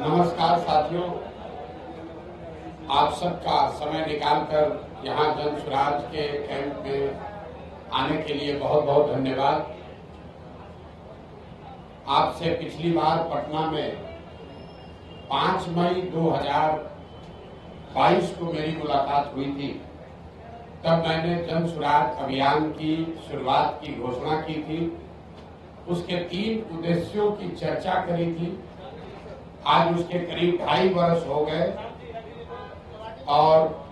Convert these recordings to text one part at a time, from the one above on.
नमस्कार साथियों, आप सबका समय निकालकर यहाँ जन स्वराज के कैंप में आने के लिए बहुत बहुत धन्यवाद। आपसे पिछली बार पटना में 5 मई 2022 को मेरी मुलाकात हुई थी। तब मैंने जन स्वराज अभियान की शुरुआत की घोषणा की थी। उसके 3 उद्देश्यों की चर्चा करी थी। आज उसके करीब 2.5 वर्ष हो गए और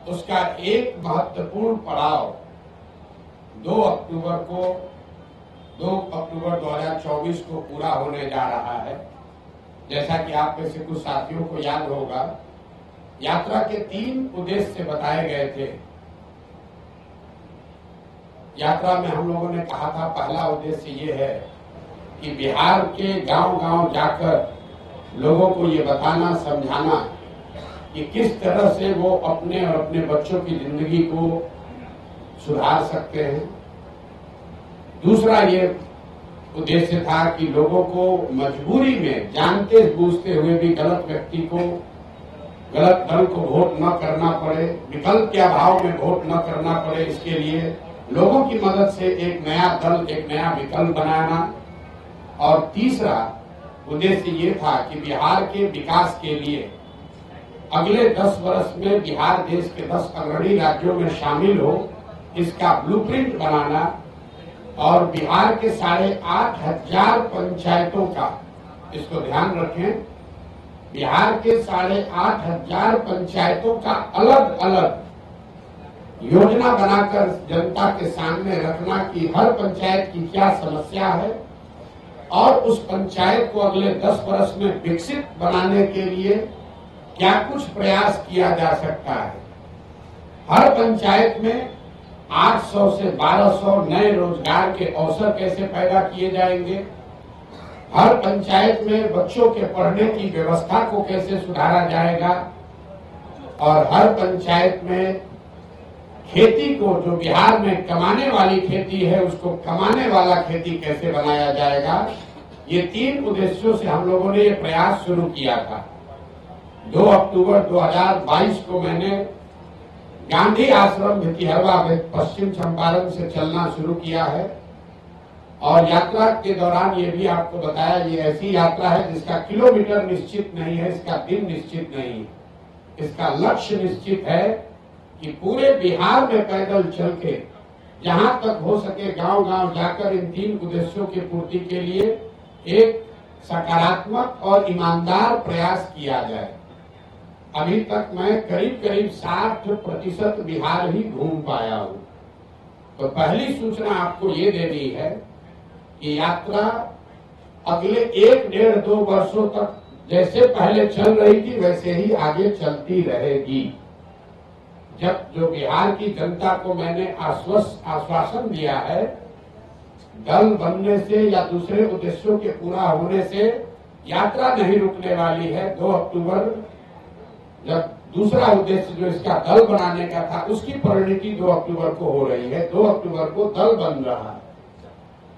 उसका एक महत्वपूर्ण पड़ाव 2 अक्टूबर 2024 को पूरा होने जा रहा है। जैसा कि आप में से कुछ साथियों को याद होगा, यात्रा के 3 उद्देश्य बताए गए थे। यात्रा में हम लोगों ने कहा था, पहला उद्देश्य ये है कि बिहार के गांव-गांव जाकर लोगों को ये बताना, समझाना कि किस तरह से वो अपने और अपने बच्चों की जिंदगी को सुधार सकते हैं। दूसरा ये उद्देश्य था कि लोगों को मजबूरी में जानते बूझते हुए भी गलत व्यक्ति को, गलत दल को वोट न करना पड़े, विकल्प के अभाव में वोट न करना पड़े। इसके लिए लोगों की मदद से एक नया दल, एक नया विकल्प बनाना। और तीसरा उद्देश्य ये था कि बिहार के विकास के लिए अगले 10 वर्ष में बिहार देश के 10 अग्रणी राज्यों में शामिल हो, इसका ब्लूप्रिंट बनाना और बिहार के 8,500 पंचायतों का, इसको ध्यान रखें, बिहार के 8,500 पंचायतों का अलग अलग योजना बनाकर जनता के सामने रखना कि हर पंचायत की क्या समस्या है और उस पंचायत को अगले 10 वर्ष में विकसित बनाने के लिए क्या कुछ प्रयास किया जा सकता है। हर पंचायत में 800 से 1200 नए रोजगार के अवसर कैसे पैदा किए जाएंगे, हर पंचायत में बच्चों के पढ़ने की व्यवस्था को कैसे सुधारा जाएगा और हर पंचायत में खेती को, जो बिहार में कमाने वाली खेती है, उसको कमाने वाला खेती कैसे बनाया जाएगा। ये 3 उद्देश्यों से हम लोगों ने ये प्रयास शुरू किया था। 2 अक्टूबर 2022 को मैंने गांधी आश्रम भितिहरवा में पश्चिम चंपारण से चलना शुरू किया है और यात्रा के दौरान ये भी आपको बताया, ये ऐसी यात्रा है जिसका किलोमीटर निश्चित नहीं है, इसका दिन निश्चित नहीं है। इसका लक्ष्य निश्चित है कि पूरे बिहार में पैदल चल के जहां तक हो सके गांव-गांव जाकर इन 3 उद्देश्यों की पूर्ति के लिए एक सकारात्मक और ईमानदार प्रयास किया जाए। अभी तक मैं करीब 60% बिहार ही घूम पाया हूं। तो पहली सूचना आपको ये देनी है कि यात्रा अगले 1-1.5-2 वर्षों तक जैसे पहले चल रही थी वैसे ही आगे चलती रहेगी। जब जो बिहार की जनता को मैंने आश्वासन दिया है, दल बनने से या दूसरे उद्देश्यों के पूरा होने से यात्रा नहीं रुकने वाली है। 2 अक्टूबर जब दूसरा उद्देश्य जो इसका दल बनाने का था, उसकी परिणति 2 अक्टूबर को हो रही है। 2 अक्टूबर को दल बन रहा है,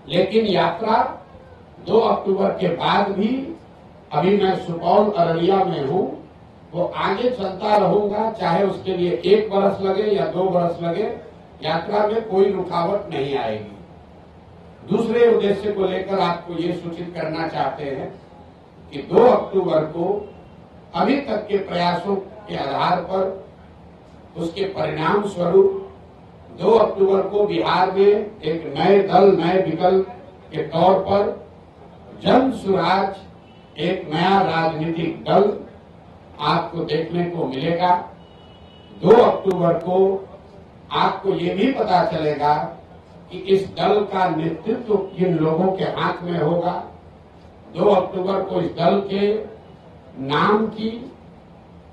लेकिन यात्रा 2 अक्टूबर के बाद भी, अभी मैं सुपौल अररिया में हूं, वो आगे चलता रहूंगा, चाहे उसके लिए 1 वर्ष लगे या 2 वर्ष लगे, यात्रा में कोई रुकावट नहीं आएगी। दूसरे उद्देश्य को लेकर आपको ये सूचित करना चाहते हैं कि 2 अक्टूबर को अभी तक के प्रयासों के आधार पर, उसके परिणाम स्वरूप 2 अक्टूबर को बिहार में एक नए दल, नए विकल्प के तौर पर जन स्वराज एक नया राजनीतिक दल आपको देखने को मिलेगा। 2 अक्टूबर को आपको ये भी पता चलेगा कि इस दल का नेतृत्व किन लोगों के हाथ में होगा। 2 अक्टूबर को इस दल के नाम की,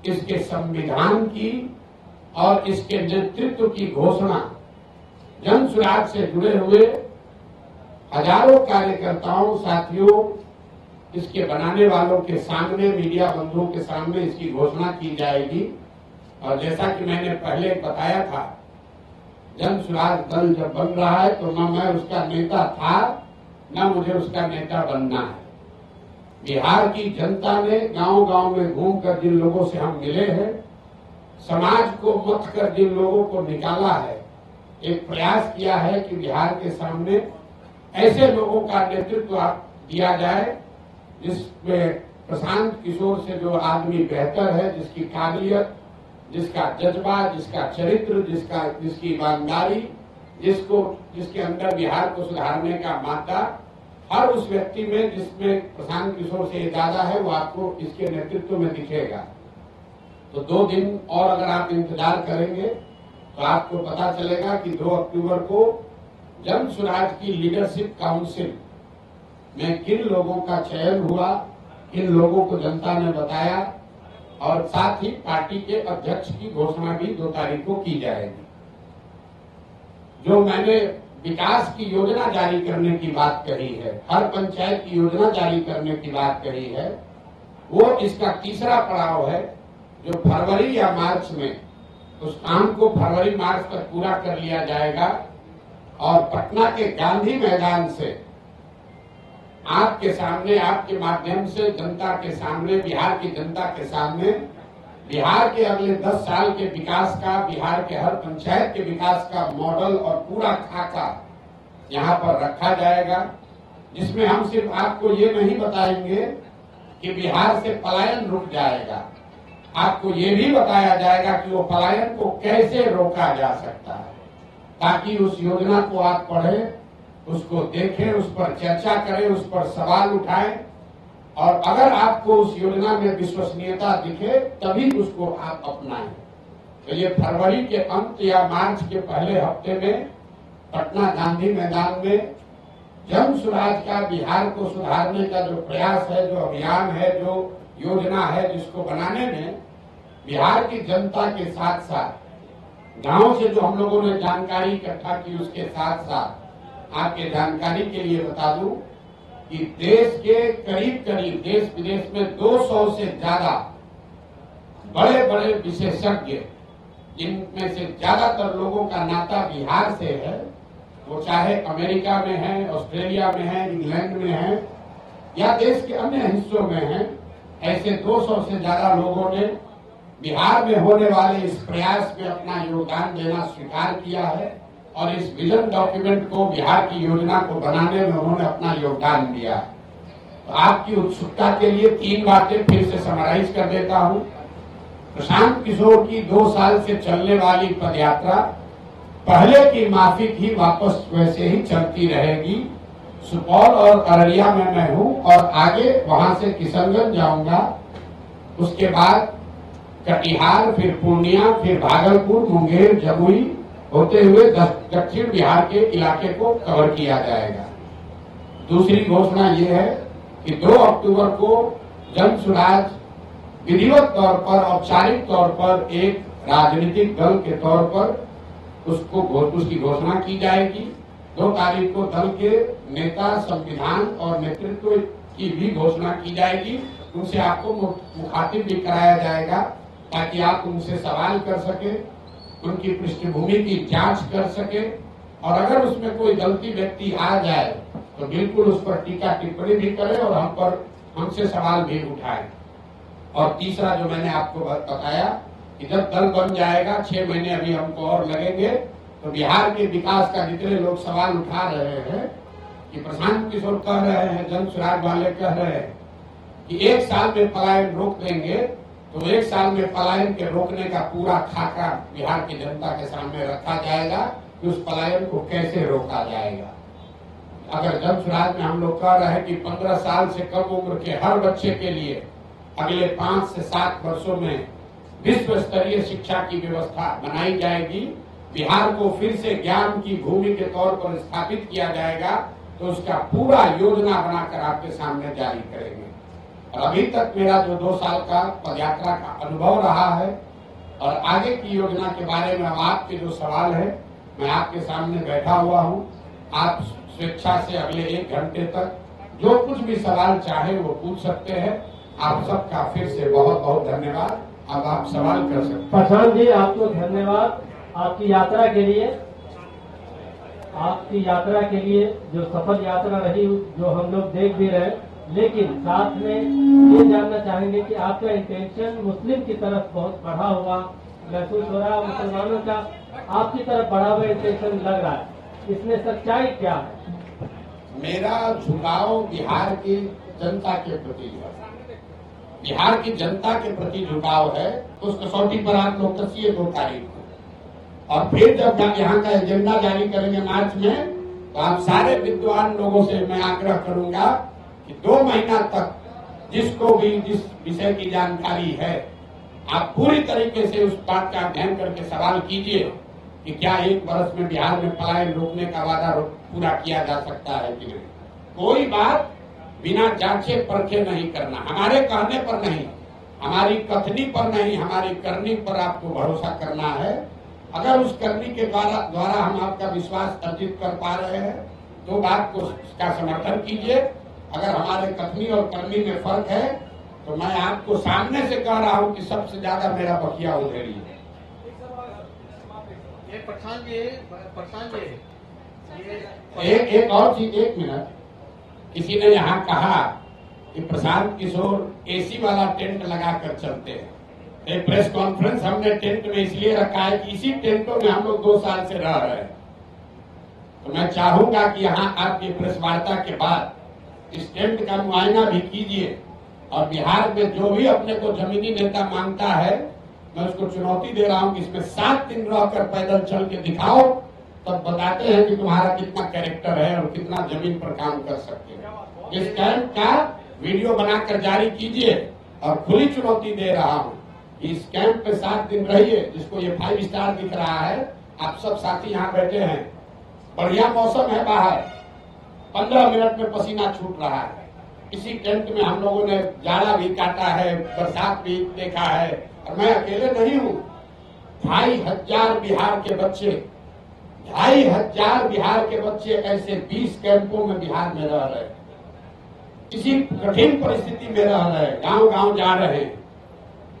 इसके संविधान की और इसके नेतृत्व की घोषणा जन स्वराज से जुड़े हुए हजारों कार्यकर्ताओं, साथियों, इसके बनाने वालों के सामने, मीडिया बंधुओं के सामने इसकी घोषणा की जाएगी। और जैसा कि मैंने पहले बताया था, जन स्वराज दल जब बन रहा है तो न मैं उसका नेता था, न मुझे उसका नेता बनना है। बिहार की जनता ने गांव-गांव में घूमकर जिन लोगों से हम मिले हैं, समाज को मथ कर जिन लोगों को निकाला है, एक प्रयास किया है कि बिहार के सामने ऐसे लोगों का नेतृत्व दिया जाए जिसमें प्रशांत किशोर से जो आदमी बेहतर है, जिसकी काबिलियत, जिसका जज्बा, जिसका चरित्र, जिसकी ईमानदारी, जिसके अंदर बिहार को सुधारने का मादा हर उस व्यक्ति में जिसमें प्रशांत किशोर से ज्यादा है, वो आपको इसके नेतृत्व में दिखेगा। तो 2 दिन और अगर आप इंतजार करेंगे तो आपको पता चलेगा कि 2 अक्टूबर को जन स्वराज की लीडरशिप काउंसिल में किन लोगों का चयन हुआ, किन लोगों को जनता ने बताया, और साथ ही पार्टी के अध्यक्ष की घोषणा भी 2 तारीख को की जाएगी। जो मैंने विकास की योजना जारी करने की बात कही है, हर पंचायत की योजना जारी करने की बात कही है, वो इसका तीसरा पड़ाव है जो फरवरी या मार्च में उस काम को फरवरी मार्च तक पूरा कर लिया जाएगा और पटना के गांधी मैदान से आपके सामने, आपके माध्यम से जनता के सामने, बिहार की जनता के सामने बिहार के अगले 10 साल के विकास का, बिहार के हर पंचायत के विकास का मॉडल और पूरा खाका यहाँ पर रखा जाएगा, जिसमें हम सिर्फ आपको ये नहीं बताएंगे कि बिहार से पलायन रुक जाएगा, आपको ये भी बताया जाएगा कि वो पलायन को कैसे रोका जा सकता है, ताकि उस योजना को आप पढ़ें, उसको देखें, उस पर चर्चा करें, उस पर सवाल उठाएं, और अगर आपको उस योजना में विश्वसनीयता दिखे तभी उसको आप अपनाएं। तो ये फरवरी के अंत या मार्च के पहले हफ्ते में पटना गांधी मैदान में जन स्वराज का, बिहार को सुधारने का जो प्रयास है, जो अभियान है, जो योजना है, जिसको बनाने में बिहार की जनता के साथ साथ गांव से जो हम लोगों ने जानकारी इकट्ठा की, उसके साथ साथ आपके जानकारी के लिए बता दूं कि देश के करीब देश विदेश में 200 से ज्यादा बड़े बड़े विशेषज्ञ, जिनमें से ज्यादातर लोगों का नाता बिहार से है, वो चाहे अमेरिका में है, ऑस्ट्रेलिया में है, इंग्लैंड में है या देश के अन्य हिस्सों में है, ऐसे 200 से ज्यादा लोगों ने बिहार में होने वाले इस प्रयास में अपना योगदान देना स्वीकार किया है और इस विजन डॉक्यूमेंट को, बिहार की योजना को बनाने में उन्होंने अपना योगदान दिया। तो आपकी उत्सुकता के लिए 3 बातें फिर से समराइज कर देता हूं। प्रशांत किशोर की 2 साल से चलने वाली पदयात्रा पहले की माफिक ही वापस वैसे ही चलती रहेगी। सुपौल और अररिया में मैं हूं और आगे वहां से किशनगंज जाऊंगा, उसके बाद कटिहार, फिर पूर्णिया, फिर भागलपुर, मुंगेर, जमुई होते हुए दक्षिण बिहार के इलाके को कवर किया जाएगा। दूसरी घोषणा ये है कि 2 अक्टूबर को जन स्वराज विधिवत तौर पर, औपचारिक तौर पर एक राजनीतिक दल के तौर पर उसकी घोषणा की जाएगी। 2 तारीख को दल के नेता, संविधान और नेतृत्व की भी घोषणा की जाएगी। उनसे आपको मुखातिब भी कराया जाएगा ताकि आप उनसे सवाल कर सके, उनकी पृष्ठभूमि की जांच कर सके, और अगर उसमें कोई गलती व्यक्ति आ जाए तो बिल्कुल उस पर टीका टिप्पणी भी करें और हमसे सवाल भी उठाएं। और तीसरा जो मैंने आपको बताया कि जब दल बन जाएगा, 6 महीने अभी हमको और लगेंगे, तो बिहार के विकास का जितने लोग सवाल उठा रहे हैं कि प्रशांत किशोर कह रहे हैं, जन स्वराज वाले कह रहे हैं कि 1 साल में पलायन रोक देंगे, तो 1 साल में पलायन के रोकने का पूरा खाका बिहार की जनता के सामने रखा जाएगा कि उस पलायन को कैसे रोका जाएगा। अगर जन स्वराज में हम लोग कह रहे हैं कि 15 साल से कम उम्र के हर बच्चे के लिए अगले 5 से 7 वर्षों में विश्व स्तरीय शिक्षा की व्यवस्था बनाई जाएगी, बिहार को फिर से ज्ञान की भूमि के तौर पर स्थापित किया जाएगा, तो उसका पूरा योजना बनाकर आपके सामने जारी करेंगे। और अभी तक मेरा जो 2 साल का पदयात्रा का अनुभव रहा है और आगे की योजना के बारे में आपके जो सवाल है, मैं आपके सामने बैठा हुआ हूं। आप स्वेच्छा से अगले 1 घंटे तक जो कुछ भी सवाल चाहे वो पूछ सकते हैं। आप सबका फिर से बहुत बहुत धन्यवाद। अब आप सवाल कर सकते हैं। प्रशांत जी, आपको धन्यवाद आपकी यात्रा के लिए। आपकी यात्रा के लिए जो सफल यात्रा रही, जो हम लोग देख भी रहे, लेकिन साथ में ये जानना चाहेंगे कि आपका इंटेंशन मुस्लिम की तरफ बहुत बढ़ा हुआ महसूस हो रहा है, मुसलमानों का आपकी तरफ बढ़ा हुआ इंटेंशन लग रहा है, इसमें सच्चाई क्या है? मेरा झुकाव बिहार की जनता के प्रति है, बिहार की जनता के प्रति झुकाव है। उस कसौटी पर आप लोग कसिए 2 तारीख को, और फिर जब यहाँ का एजेंडा जारी करेंगे मार्च में, तो आप सारे विद्वान लोगों से मैं आग्रह करूंगा कि 2 महीना तक जिसको भी जिस विषय की जानकारी है, आप पूरी तरीके से उस बात का अध्ययन करके सवाल कीजिए कि क्या 1 वर्ष में बिहार में पलायन रोकने का वादा पूरा किया जा सकता है कि नहीं। कोई बात बिना जांचे परखे नहीं करना, हमारे कहने पर नहीं, हमारी कथनी पर नहीं, हमारी करनी पर आपको भरोसा करना है। अगर उस करनी के द्वारा हम आपका विश्वास अर्जित कर पा रहे हैं तो बात को उसका समर्थन कीजिए। अगर हमारे कथनी और करनी में फर्क है तो मैं आपको सामने से कह रहा हूं कि सबसे ज्यादा मेरा बखिया उधेड़ी है। एक और चीज, 1 मिनट, किसी ने यहाँ कहा कि प्रशांत किशोर एसी वाला टेंट लगाकर चलते हैं। एक प्रेस कॉन्फ्रेंस हमने टेंट में इसलिए रखा है कि इसी टेंटों में हम लोग 2 साल से रह रहे हैं। तो मैं चाहूंगा कि यहाँ आपकी प्रेस वार्ता के बाद इस टेंट का मुआयना भी कीजिए, और बिहार में जो भी अपने को जमीनी नेता मांगता है, मैं उसको चुनौती दे रहा हूं कि इसमें 7 दिन रहकर पैदल चल के दिखाओ, तब बताते हैं कि तुम्हारा कितना कैरेक्टर है और कितना जमीन पर काम कर सकते हैं। इस कैंप का वीडियो बनाकर जारी कीजिए, और खुली चुनौती दे रहा हूं, इस कैंप पे 7 दिन रहिए। जिसको ये 5 स्टार दिख रहा है, आप सब साथी यहाँ बैठे हैं, बढ़िया मौसम है बाहर, 15 मिनट में पसीना छूट रहा है। इसी टेंट में हम लोगों ने जाड़ा भी काटा है, बरसात भी देखा है, और मैं अकेले नहीं हूँ। 2500 बिहार के बच्चे, 2500 बिहार के बच्चे ऐसे 20 कैंपों में बिहार में रह रहे हैं, इसी कठिन परिस्थिति में रह रहे हैं, गांव गांव जा रहे हैं।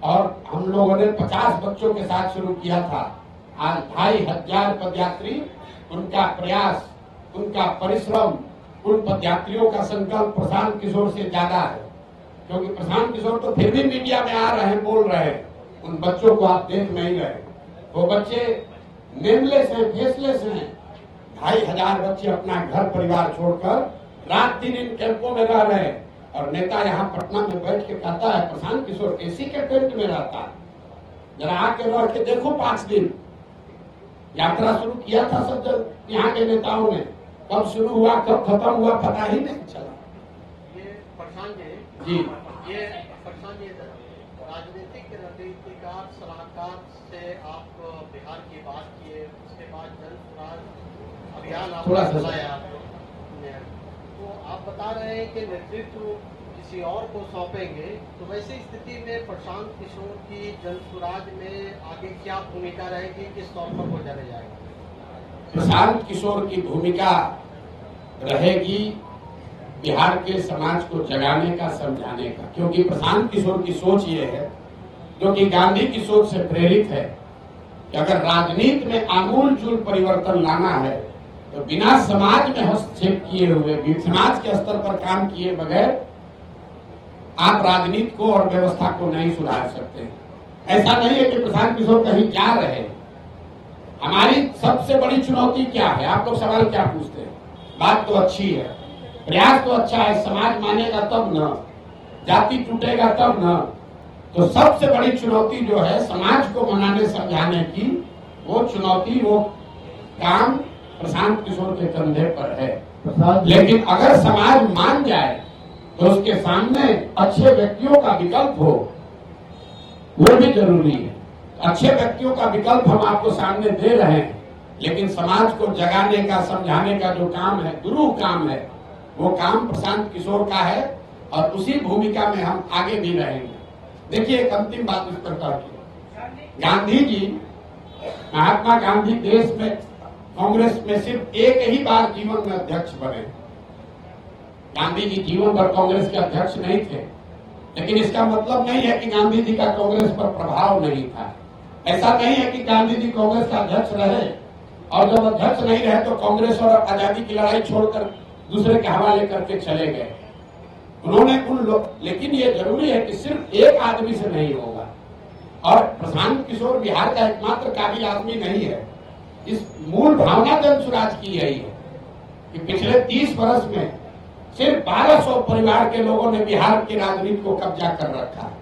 और हम लोगों ने 50 बच्चों के साथ शुरू किया था। आज 2500 पदयात्री, उनका प्रयास, उनका परिश्रम, उन पदयात्रियों का संकल्प प्रशांत किशोर से ज्यादा है, क्योंकि प्रशांत किशोर तो फिर भी मीडिया में आ रहे हैं, बोल रहे हैं, उन बच्चों को आप देख नहीं रहे। वो बच्चे नेमलेस हैं, फेसलेस हैं। 2500 बच्चे अपना घर परिवार छोड़कर रात दिन इन कैंपों में रह रहे हैं, और नेता यहाँ पटना में बैठ के कहता है प्रशांत किशोर एसी के टेंट में रहता है। जरा आके रह के देखो, 5 दिन यात्रा शुरू किया था सब यहाँ के नेताओं ने, कब शुरू हुआ कब खत्म हुआ पता ही नहीं चला। ये प्रशांत जी, ये प्रशांत जी राजनीतिक रणनीतिकार सलाहकार से आप बिहार की बात किए, उसके बाद जन स्वराज अभियान थोड़ा सा चलाया, तो आप बता रहे हैं कि नेतृत्व किसी और को सौंपेंगे, तो वैसी स्थिति में प्रशांत किशोर की जन स्वराज में आगे क्या भूमिका रहेगी, किस तौर पर वो जाने जाएगा? प्रशांत किशोर की भूमिका रहेगी बिहार के समाज को जगाने का, समझाने का, क्योंकि प्रशांत किशोर की सोच ये है, जो कि गांधी की सोच से प्रेरित है, कि अगर राजनीति में आमूलचूल परिवर्तन लाना है तो बिना समाज में हस्तक्षेप किए हुए, समाज के स्तर पर काम किए बगैर आप राजनीति को और व्यवस्था को नहीं सुधार सकते। ऐसा नहीं है कि प्रशांत किशोर कहीं जा रहे हैं। हमारी सबसे बड़ी चुनौती क्या है? आप लोग सवाल क्या पूछते हैं? बात तो अच्छी है, प्रयास तो अच्छा है, समाज मानेगा तब न, जाति टूटेगा तब न। तो सबसे बड़ी चुनौती जो है समाज को मनाने समझाने की, वो चुनौती, वो काम प्रशांत किशोर के कंधे पर है। लेकिन अगर समाज मान जाए तो उसके सामने अच्छे व्यक्तियों का विकल्प हो, वो भी जरूरी है। अच्छे व्यक्तियों का विकल्प हम आपको सामने दे रहे हैं, लेकिन समाज को जगाने का, समझाने का जो काम है, दुरूह काम है, वो काम प्रशांत किशोर का है, और उसी भूमिका में हम आगे भी रहेंगे। देखिए, एक अंतिम बात इस प्रकार की, गांधी जी, महात्मा गांधी देश में कांग्रेस में सिर्फ एक ही बार जीवन में अध्यक्ष बने। गांधी जी जीवन भर कांग्रेस के अध्यक्ष नहीं थे, लेकिन इसका मतलब नहीं है कि गांधी जी का कांग्रेस पर प्रभाव नहीं था। ऐसा नहीं है कि गांधी जी कांग्रेस का अध्यक्ष रहे और जब अध्यक्ष नहीं रहे तो कांग्रेस और आजादी की लड़ाई छोड़कर दूसरे के हवाले करके चले गए। उन्होंने उन लोग, लेकिन ये जरूरी है कि सिर्फ एक आदमी से नहीं होगा। और प्रशांत किशोर बिहार का एकमात्र काबिल आदमी नहीं है। इस मूल भावना जन स्वराज की यही है कि पिछले 30 वर्ष में सिर्फ 1200 परिवार के लोगों ने बिहार की राजनीति को कब्जा कर रखा है।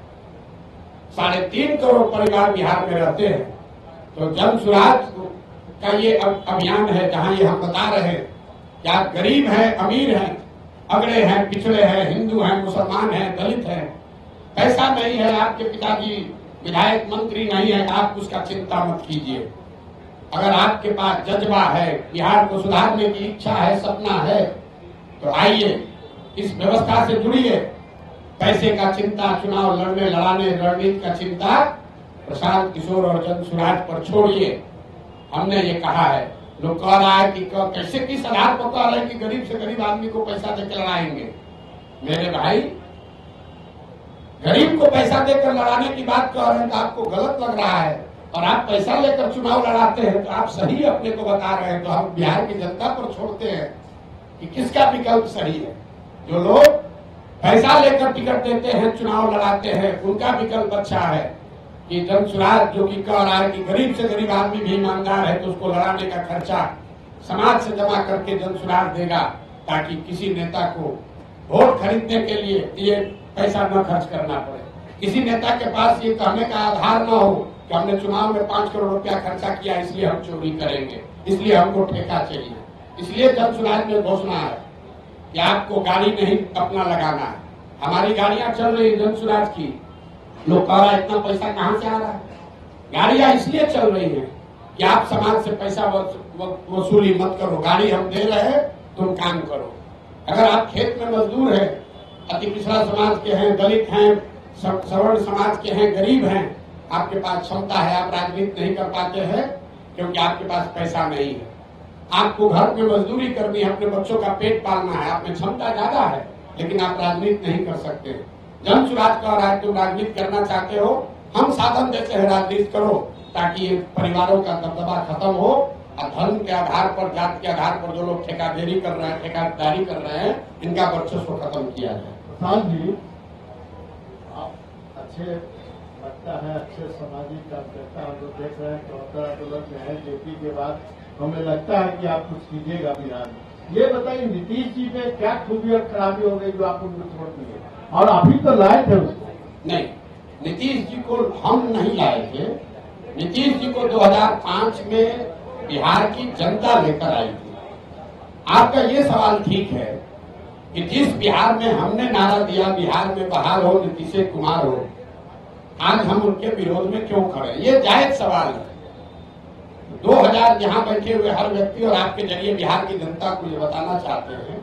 3.5 करोड़ परिवार बिहार में रहते हैं। तो जन स्वराज का ये अभियान है जहां ये हम बता रहे हैं कि आप गरीब हैं, अमीर हैं, अगड़े हैं, पिछड़े हैं, हिंदू हैं, मुसलमान हैं, दलित हैं, पैसा नहीं है, आपके पिताजी विधायक मंत्री नहीं है, आप उसका चिंता मत कीजिए। अगर आपके पास जज्बा है, बिहार को सुधारने की इच्छा है, सपना है, तो आइए इस व्यवस्था से जुड़िए। पैसे का चिंता, चुनाव लड़ने लड़ाने रणनीति का चिंता प्रशांत किशोर और जन स्वराज पर छोड़िए। हमने ये कहा है, लोग कह रहा है कि कैसे किस आधार पर कह रहे हैं कि गरीब से गरीब आदमी को पैसा देकर लड़ाएंगे। मेरे भाई, गरीब को पैसा देकर लड़ाने की बात कह रहे हैं तो आपको गलत लग रहा है, और आप पैसा लेकर चुनाव लड़ाते हैं तो आप सही अपने को बता रहे हैं। तो हम बिहार की जनता पर छोड़ते हैं कि किसका विकल्प सही है। जो लोग पैसा लेकर टिकट देते हैं, चुनाव लड़ाते हैं, उनका विकल्प अच्छा है कि जन स्वराज जो कि कह रहा है कि गरीब से गरीब आदमी भी ईमानदार है तो उसको लड़ाने का खर्चा समाज से जमा करके जन स्वराज देगा, ताकि किसी नेता को वोट खरीदने के लिए ये पैसा न खर्च करना पड़े। किसी नेता के पास ये कहने का आधार न हो कि हमने चुनाव में 5 करोड़ रुपया खर्चा किया इसलिए हम चोरी करेंगे, इसलिए हमको ठेका चाहिए। इसलिए जन स्वराज में घोषणा है कि आपको गाड़ी नहीं अपना लगाना है। हमारी गाड़ियां चल रही जन स्वराज की, लोग कह रहा है इतना पैसा कहां से आ रहा है। गाड़ियां इसलिए चल रही हैं कि आप समाज से पैसा वसूली मत करो, गाड़ी हम दे रहे हैं, तुम काम करो। अगर आप खेत में मजदूर हैं, अति पिछड़ा समाज के हैं, दलित हैं, सवर्ण समाज के हैं, गरीब हैं, आपके पास क्षमता है, आप राजनीति नहीं कर पाते हैं क्योंकि आपके पास पैसा नहीं है। आपको घर में मजदूरी करनी है, अपने बच्चों का पेट पालना है, आप में क्षमता ज्यादा है लेकिन आप राजनीति नहीं कर सकते। जन स्वराज कह रहा है तुम राजनीति करना चाहते हो, हम साधन देते हैं, राजनीति करो, ताकि ये परिवारों का दबदबा खत्म हो और धर्म के आधार पर, जाति के आधार पर जो लोग ठेकेदारी कर रहे हैं, ठेकेदारी कर रहे हैं, इनका वर्चस्व खत्म किया जाए। प्रशांत जी, आप अच्छे लगता है, अच्छे सामाजिक कार्यकर्ता हम लोग देख रहे हैं, 74 आंदोलन में है जेपी के बाद, हमें लगता है कि आप कुछ कीजिएगा बिहार में। ये बताइए नीतीश जी में क्या खूबी और खराबी हो गई जो आप उनको छोड़ दिए, और अभी तो लाए थे उसको? नहीं, नीतीश जी को हम नहीं लाए थे। नीतीश जी को 2005 में बिहार की जनता लेकर आई थी। आपका ये सवाल ठीक है कि जिस बिहार में हमने नारा दिया बिहार में बहाल हो, नीतीश कुमार हो, आज हम उनके विरोध में क्यों खड़े, ये जायज सवाल है। 2000 यहाँ बैठे हुए हर व्यक्ति और आपके जरिए बिहार की जनता को ये बताना चाहते हैं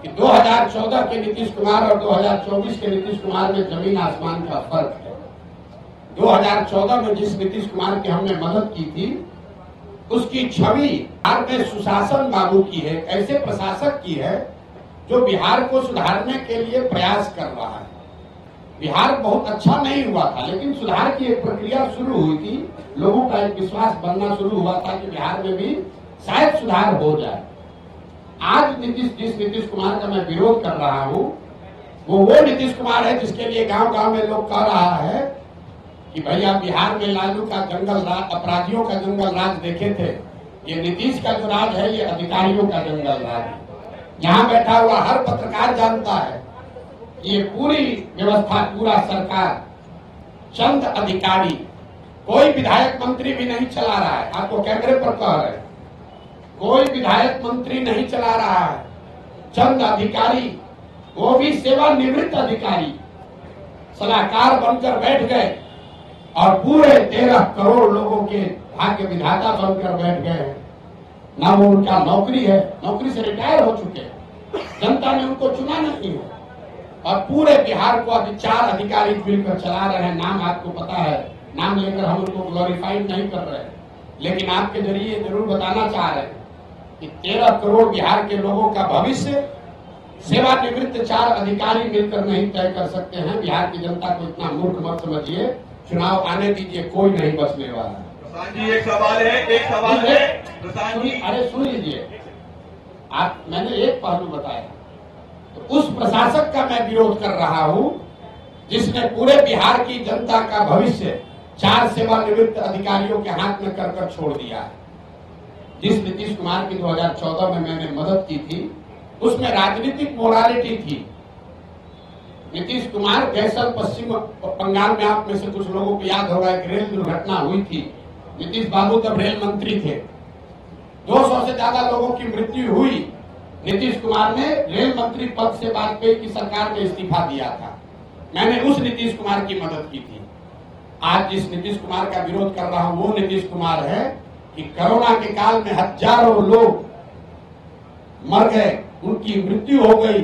कि 2014 के नीतीश कुमार और 2024 के नीतीश कुमार में जमीन आसमान का फर्क है। 2014 में जिस नीतीश कुमार की हमने मदद की थी, उसकी छवि बिहार में सुशासन बाबू की है, ऐसे प्रशासक की है जो बिहार को सुधारने के लिए प्रयास कर रहा है। बिहार बहुत अच्छा नहीं हुआ था, लेकिन सुधार की एक प्रक्रिया शुरू हुई थी, लोगों का एक विश्वास बनना शुरू हुआ था कि बिहार में भी शायद सुधार हो जाए। आज जिस नीतीश कुमार का मैं विरोध कर रहा हूं, वो नीतीश कुमार है जिसके लिए गांव गांव में लोग कह रहा है कि भैया बिहार में लालू का जंगल राज, अपराधियों का जंगल राज देखे थे, ये नीतीश का जो राज है ये अधिकारियों का जंगल राज है। यहाँ बैठा हुआ हर पत्रकार जानता है ये पूरी व्यवस्था, पूरा सरकार चंद अधिकारी, कोई विधायक मंत्री भी नहीं चला रहा है। आपको कैमरे पर कह रहे हैं, कोई विधायक मंत्री नहीं चला रहा है, चंद अधिकारी, वो भी सेवानिवृत्त अधिकारी सलाहकार बनकर बैठ गए और पूरे 13 करोड़ लोगों के भाग्य विधाता बनकर बैठ गए। ना वो उनका नौकरी है, नौकरी से रिटायर हो चुके हैं, जनता ने उनको चुना नहीं है, और पूरे बिहार को अभी 4 अधिकारी मिलकर चला रहे हैं। नाम आपको पता है, नाम लेकर हम उनको ग्लोरीफाइड नहीं कर रहे, लेकिन आपके जरिए जरूर बताना चाह रहे हैं कि 13 करोड़ बिहार के लोगों का भविष्य सेवानिवृत्त 4 अधिकारी मिलकर नहीं तय कर सकते हैं। बिहार की जनता को इतना मूर्ख मत समझिए, चुनाव आने दीजिए, कोई नहीं बचने वाला है। प्रशांत जी, एक सवाल है, प्रशांत जी, अरे सुन लीजिए, मैंने एक पहलू बताया तो उस प्रशासक का मैं विरोध कर रहा हूं जिसने पूरे बिहार की जनता का भविष्य 4 सेवानिवृत्त अधिकारियों के हाथ में कर छोड़ दिया है। जिस नीतीश कुमार की 2014 में मैंने मदद की थी उसमें राजनीतिक मोरालिटी थी। नीतीश कुमार कैसल पश्चिम बंगाल में आप में से कुछ लोगों को याद होगा एक रेल दुर्घटना हुई थी। नीतीश बाबू तब रेल मंत्री थे। 200 से ज्यादा लोगों की मृत्यु हुई। नीतीश कुमार ने रेल मंत्री पद से वाजपेयी की सरकार में इस्तीफा दिया था। मैंने उस नीतीश कुमार की मदद की थी। आज जिस नीतीश कुमार का विरोध कर रहा हूं वो नीतीश कुमार है कि कोरोना के काल में हजारों लोग मर गए, उनकी मृत्यु हो गई,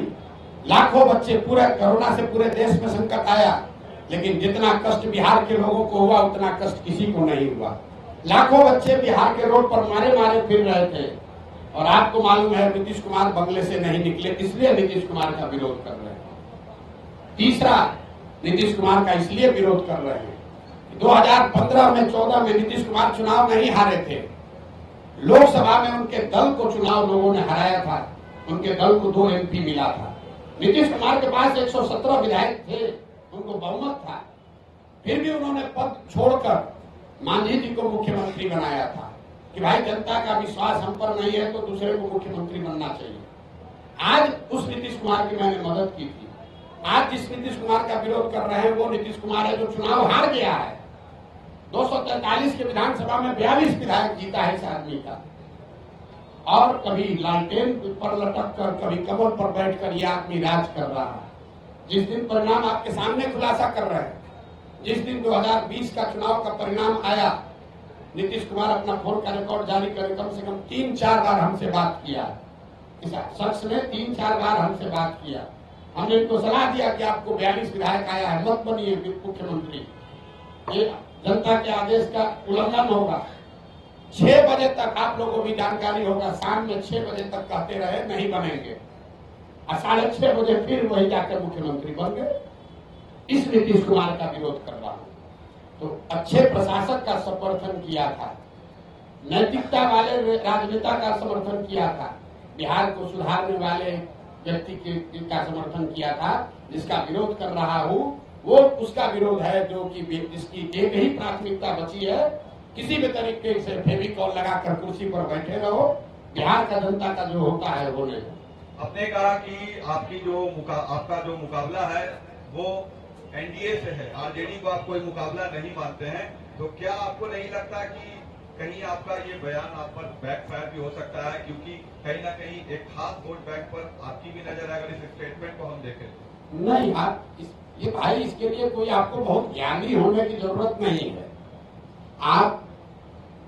लाखों बच्चे पूरे कोरोना से पूरे देश में संकट आया, लेकिन जितना कष्ट बिहार के लोगों को हुआ उतना कष्ट किसी को नहीं हुआ। लाखों बच्चे बिहार के रोड पर मारे मारे फिर रहे थे और आपको मालूम है नीतीश कुमार बंगले से नहीं निकले, इसलिए नीतीश कुमार का विरोध कर रहे हैं। तीसरा, नीतीश कुमार का इसलिए विरोध कर रहे हैं 2015 में 14 में नीतीश कुमार चुनाव नहीं हारे थे। लोकसभा में उनके दल को चुनाव लोगों ने हराया था, उनके दल को 2 MP मिला था। नीतीश कुमार के पास 117 विधायक थे, उनको बहुमत था, फिर भी उन्होंने पद छोड़कर मांझी जी को मुख्यमंत्री बनाया था कि भाई जनता का विश्वास हम पर नहीं है तो दूसरे को मुख्यमंत्री बनना चाहिए। आज उस नीतीश कुमार की मैंने मदद की थी। आज जिस नीतीश कुमार का विरोध कर रहे हैं वो नीतीश कुमार है जो चुनाव हार गया है। 243 के विधानसभा में 42 विधायक जीता है इस आदमी का, और कभी लालटेन पर लटक कर कभी कमल पर बैठकर यह आदमी राज कर रहा है। जिस दिन परिणाम आपके सामने खुलासा कर रहे हैं, जिस दिन 2020 का चुनाव का परिणाम आया, नीतीश कुमार अपना फोन का रिकॉर्ड जारी करे कम से कम 3-4 बार हमसे बात किया। इस शख्स ने 3-4 बार हमसे बात किया। हमने इनको सलाह दिया कि आपको 42 विधायक आया है, मत बनिए मुख्यमंत्री, ये जनता के आदेश का उल्लंघन होगा। 6 बजे तक आप लोगों को भी जानकारी होगा, शाम में 6 बजे तक कहते रहे नहीं बनेंगे, और 6:30 बजे फिर वही जाकर मुख्यमंत्री बन गए। इस नीतीश कुमार का विरोध कर रहा हूं। तो अच्छे प्रशासक का समर्थन किया था, नैतिकता वाले राजनेता का समर्थन किया था, बिहार को सुधारने वाले व्यक्ति का समर्थन किया था। जिसका विरोध कर रहा हूं वो उसका विरोध है जो कि जिसकी एक ही प्राथमिकता बची है, किसी भी तरीके से फेविकॉल लगाकर कुर्सी पर बैठे रहो, बिहार का जनता का जो होता है वो नहीं। आपने कहा कि आपका जो मुकाबला है वो एनडीए से है, आरजेडी को आप कोई मुकाबला नहीं मानते हैं, तो क्या आपको नहीं लगता कि कहीं आपका ये बयान आप पर बैकफायर भी हो सकता है, क्योंकि कहीं ना कहीं एक खास वोट बैंक पर आपकी भी नजर है अगर इस स्टेटमेंट को हम देखें? नहीं, ये भाई इसके लिए कोई आपको बहुत ज्ञानी होने की जरूरत नहीं है। आप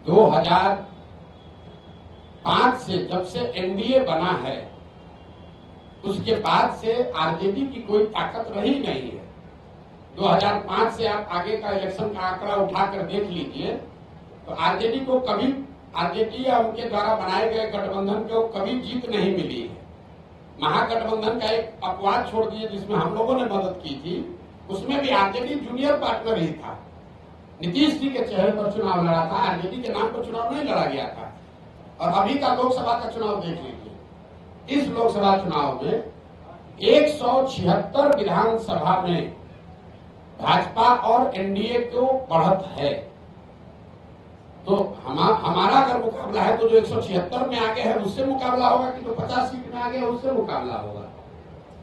2005 से जब से एनडीए बना है उसके बाद से आरजेडी की कोई ताकत रही नहीं है। 2005 से आप आगे का इलेक्शन का आंकड़ा उठाकर देख लीजिए तो आरजेडी को कभी, आरजेडी या उनके द्वारा बनाए गए गठबंधन को कभी जीत नहीं मिली है। महागठबंधन का एक अपवाद छोड़ दिए जिसमें हम लोगों ने मदद की थी, उसमें भी आरजेडी जूनियर पार्टनर ही था। नीतीश जी के चेहरे पर चुनाव लड़ा था, आरजेडी के नाम पर चुनाव नहीं लड़ा गया था। और अभी का लोकसभा का चुनाव देख लीजिए, इस लोकसभा चुनाव में 176 विधानसभा में भाजपा और एनडीए को बढ़त है। तो हमारा अगर मुकाबला है तो जो 176 में आगे है उससे मुकाबला होगा कि जो 50 सीट में आगे है उससे मुकाबला होगा।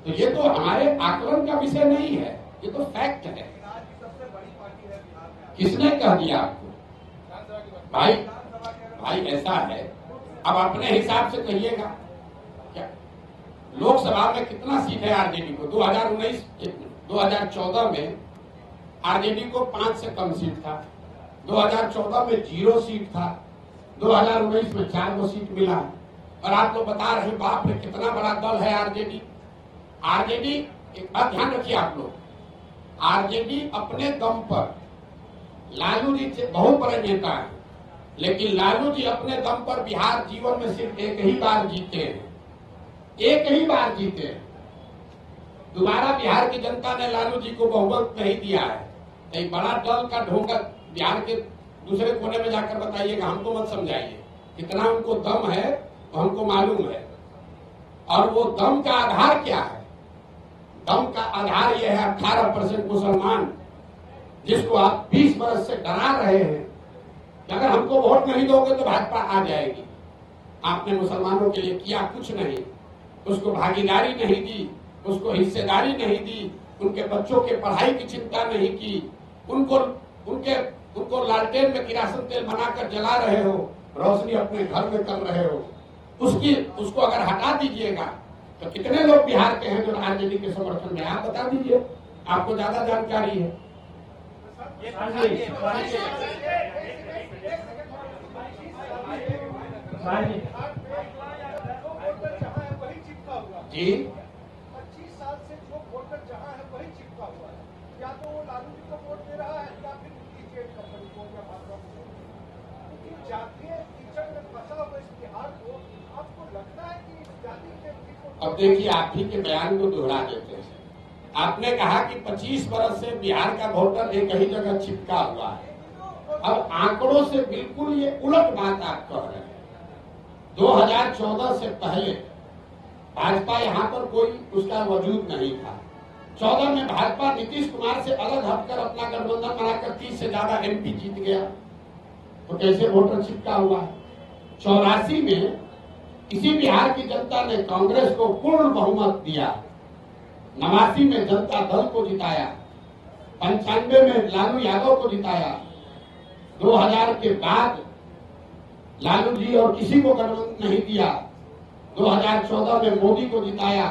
तो ये तो हमारे आकलन का विषय नहीं है, ये तो फैक्ट है। किसने कह दिया आपको? भाई ऐसा है, अब अपने हिसाब से कहिएगा क्या लोकसभा में कितना सीट है आरजेडी को? 2014 में आरजेडी को 5 से कम सीट था, 2014 में 0 सीट था, 2019 में 4 सीट मिला। और आप लोग बता रहे हैं बाप रे कितना बड़ा दल है आरजेडी। आरजेडी, एक बात ध्यान रखिए आप लोग, आरजेडी अपने दम पर, लालू जी बहुत बड़े नेता हैं, लेकिन लालू जी अपने दम पर बिहार जीवन में सिर्फ एक ही बार जीते हैं, एक ही बार जीते हैं। दोबारा बिहार की जनता ने लालू जी को बहुमत नहीं दिया है। एक बड़ा दल का ढोंगा बिहार के दूसरे कोने में जाकर बताइएगा, हमको मत समझाइए। कितना उनको दम है तो हमको मालूम है। और वो दम का आधार क्या है? दम का आधार यह है 18% मुसलमान, जिसको आप 20 बरस से डरा रहे हैं कि अगर हमको वोट नहीं दोगे तो भाजपा आ जाएगी। आपने मुसलमानों के लिए किया कुछ नहीं, उसको भागीदारी नहीं दी, उसको हिस्सेदारी नहीं दी, उनके बच्चों के पढ़ाई की चिंता नहीं की, उनको लालटेन में किरासन तेल बनाकर जला रहे हो, रोशनी अपने घर में कर रहे हो। उसको अगर हटा दीजिएगा तो कितने लोग बिहार के हैं जो आरजेडी के समर्थन में, आप बता दीजिए, आपको ज्यादा जानकारी है। जी 25 साल से जो वोटर जहाँ है वही चिपका हुआ है, या तो वो लालू जी को वोट दे रहा है या फिर उनकी जेट कंपनी को या भाजपा को। क्योंकि जातीय कीचड़ में फंसा हुआ इस बिहार को, आपको लगता है कि इस जाति के अब देखिए, आप ही के बयान को दोहरा देते हैं। आपने कहा कि 25 बरस से बिहार का वोटर एक ही जगह चिपका हुआ है। अब आंकड़ों से बिल्कुल ये उलट बात आप कह रहे हैं। 2014 से पहले भाजपा यहाँ पर कोई उसका वजूद नहीं था। 14 में भाजपा नीतीश कुमार से अलग हटकर अपना गठबंधन बनाकर 30 से ज्यादा एमपी जीत गया, तो कैसे वोटर चिपका हुआ है। 84 में इसी बिहार की जनता ने कांग्रेस को पूर्ण बहुमत दिया, 89 में जनता दल को जिताया, 95 में लालू यादव को जिताया, 2000 के बाद लालू जी और किसी को गठबंधन नहीं दिया, 2014 में मोदी को जिताया,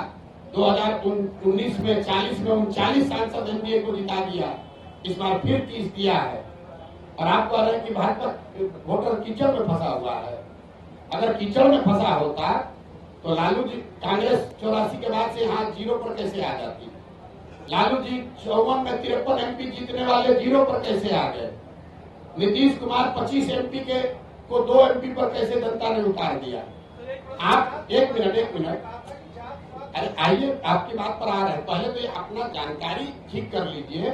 2019 में 40 में 39 सांसद एनडीए को जिता दिया, इस बार फिर 30 दिया है। और आप कह रहे हैं कि भाजपा वोटर कीचड़ में फंसा हुआ है। अगर कीचड़ में फंसा होता तो लालू जी कांग्रेस 84 के बाद से यहाँ 0 पर कैसे आ जाती। लालू जी 54 में 53 एमपी जीतने वाले 0 पर कैसे आ गए। नीतीश कुमार 25 एमपी को 2 एमपी पर कैसे जनता ने उतार दिया। आप एक मिनट, अरे आइए, आपकी बात पर आ रहे हैं। पहले तो ये अपना जानकारी ठीक कर लीजिए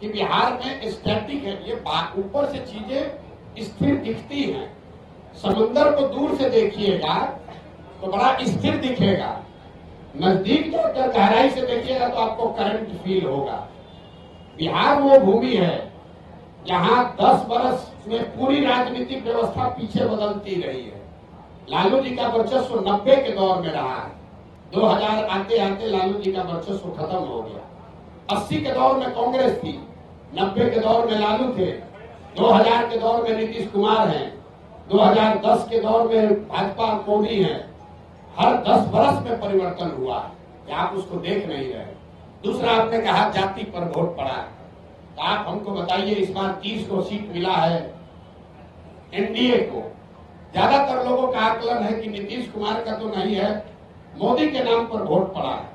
कि बिहार में स्टैटिक है, ये ऊपर से चीजें स्थिर दिखती हैं। समुद्र को दूर से देखिएगा तो बड़ा स्थिर दिखेगा, नजदीक जाकर गहराई से देखिएगा तो आपको करंट फील होगा। बिहार वो भूमि है जहां 10 बरस में पूरी राजनीतिक व्यवस्था पीछे बदलती रही है। लालू जी का वर्चस्व 90 के दौर में रहा है, 2000 आते आते लालू जी का वर्चस्व खत्म हो गया। 80 के दौर में कांग्रेस थी, 90 के दौर में लालू थे, 2000 के दौर में नीतीश कुमार हैं, 2010 के दौर में भाजपा मोदी हैं। हर 10 बरस में परिवर्तन हुआ है, आप उसको देख नहीं रहे। दूसरा, आपने कहा जाति पर वोट पड़ा, तो आप हमको बताइए, इस बार 30 को सीट मिला है एनडीए को। ज्यादातर लोगों का आकलन है कि नीतीश कुमार का तो नहीं है, मोदी के नाम पर वोट पड़ा है।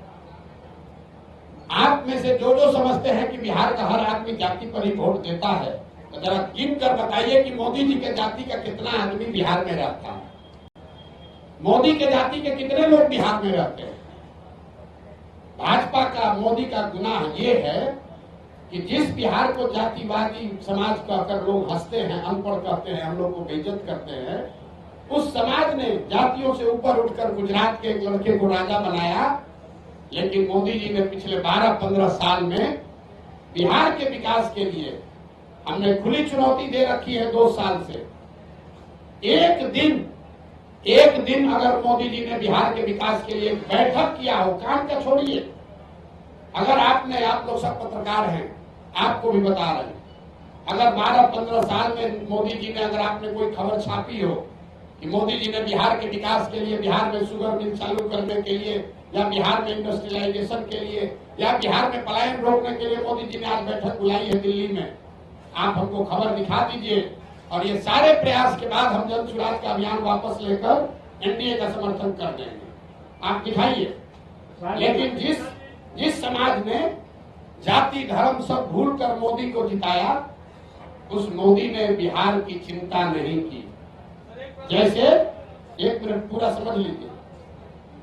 आप में से जो समझते हैं कि बिहार का हर आदमी जाति पर ही वोट देता है, तो जरा गिन कर बताइए कि मोदी जी के जाति का कितना आदमी बिहार में रहता है। मोदी के जाति के कितने लोग बिहार में रहते हैं। भाजपा का, मोदी का गुनाह ये है कि जिस बिहार को जातिवादी समाज कहकर लोग हंसते हैं, अनपढ़ कहते हैं, हम लोग को बेइज्जत करते हैं, उस समाज ने जातियों से ऊपर उठकर गुजरात के एक लड़के को राजा बनाया। लेकिन मोदी जी ने पिछले 12-15 साल में बिहार के विकास के लिए हमने खुली चुनौती दे रखी है 2 साल से। एक दिन अगर मोदी जी ने बिहार के विकास के लिए बैठक किया हो, काम का छोड़िए, अगर आप लोग सब पत्रकार हैं, आपको भी बता रहे हैं, अगर 12-15 साल में मोदी जी ने, अगर आपने कोई खबर छापी हो कि मोदी जी ने बिहार के विकास के लिए, बिहार में शुगर मिल चालू करने के लिए, या बिहार में इंडस्ट्रियलाइजेशन के लिए, या बिहार में पलायन रोकने के लिए मोदी जी ने आज बैठक बुलाई है दिल्ली में, आप हमको खबर दिखा दीजिए। और ये सारे प्रयास के बाद हम जन स्वराज का अभियान वापस लेकर एनडीए का समर्थन कर देंगे, आप दिखाइए। लेकिन जिस समाज ने जाति धर्म सब भूलकर मोदी को जिताया, उस मोदी ने बिहार की चिंता नहीं की। जैसे, एक मिनट पूरा समझ लीजिए,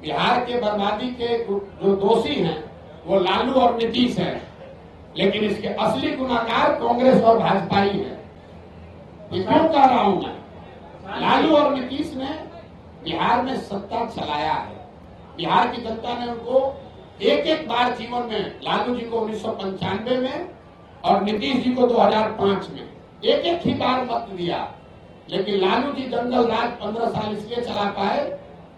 बिहार के बर्बादी के जो दोषी हैं वो लालू और नीतीश हैं, लेकिन इसके असली गुनाहगार कांग्रेस और भाजपा ही है। ये क्यों कह रहा हूं मैं? लालू और नीतीश ने बिहार में सत्ता चलाया है, बिहार की जनता ने उनको एक एक बार जीवन में, लालू जी को 1995 में और नीतीश जी को 2005 में एक एक ही बार मत दिया, लेकिन लालू जी जंगल राज 15 साल इसलिए चला पाए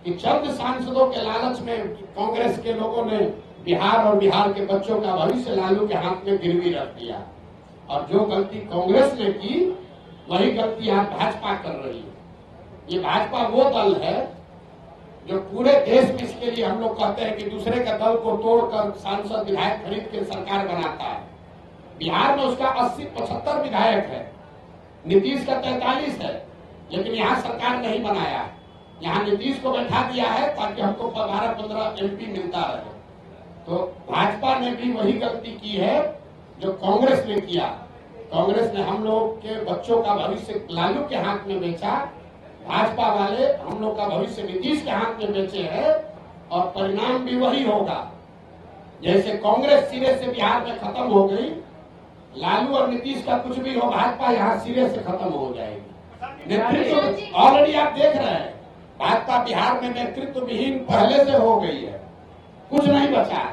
कि चंद सांसदों के लालच में कांग्रेस के लोगों ने बिहार और बिहार के बच्चों का भविष्य लालू के हाथ में गिरवी रख दिया। और जो गलती कांग्रेस ने की वही गलती आज भाजपा कर रही है। ये भाजपा वो दल है जो पूरे देश में, इसके लिए हम लोग कहते हैं कि दूसरे के दल को तोड़कर सांसद विधायक खरीद के सरकार बनाता है। बिहार में उसका 80-75 विधायक है, नीतीश का 43 है, लेकिन यहाँ सरकार नहीं बनाया। यहाँ नीतीश को बैठा दिया है ताकि हमको 12-15 MP मिलता रहे। तो भाजपा ने भी वही गलती की है जो कांग्रेस ने किया। कांग्रेस ने हम लोग के बच्चों का भविष्य लालू के हाथ में बेचा, भाजपा वाले हम लोग का भविष्य नीतीश के हाथ में बेचे हैं, और परिणाम भी वही होगा। जैसे कांग्रेस सिरे से बिहार में खत्म हो गई, लालू और नीतीश का कुछ भी हो, भाजपा यहाँ सिरे से खत्म हो जाएगी। नेतृत्व ऑलरेडी आप देख रहे हैं, भाजपा बिहार में नेतृत्व विहीन पहले से हो गई है, कुछ नहीं बचा।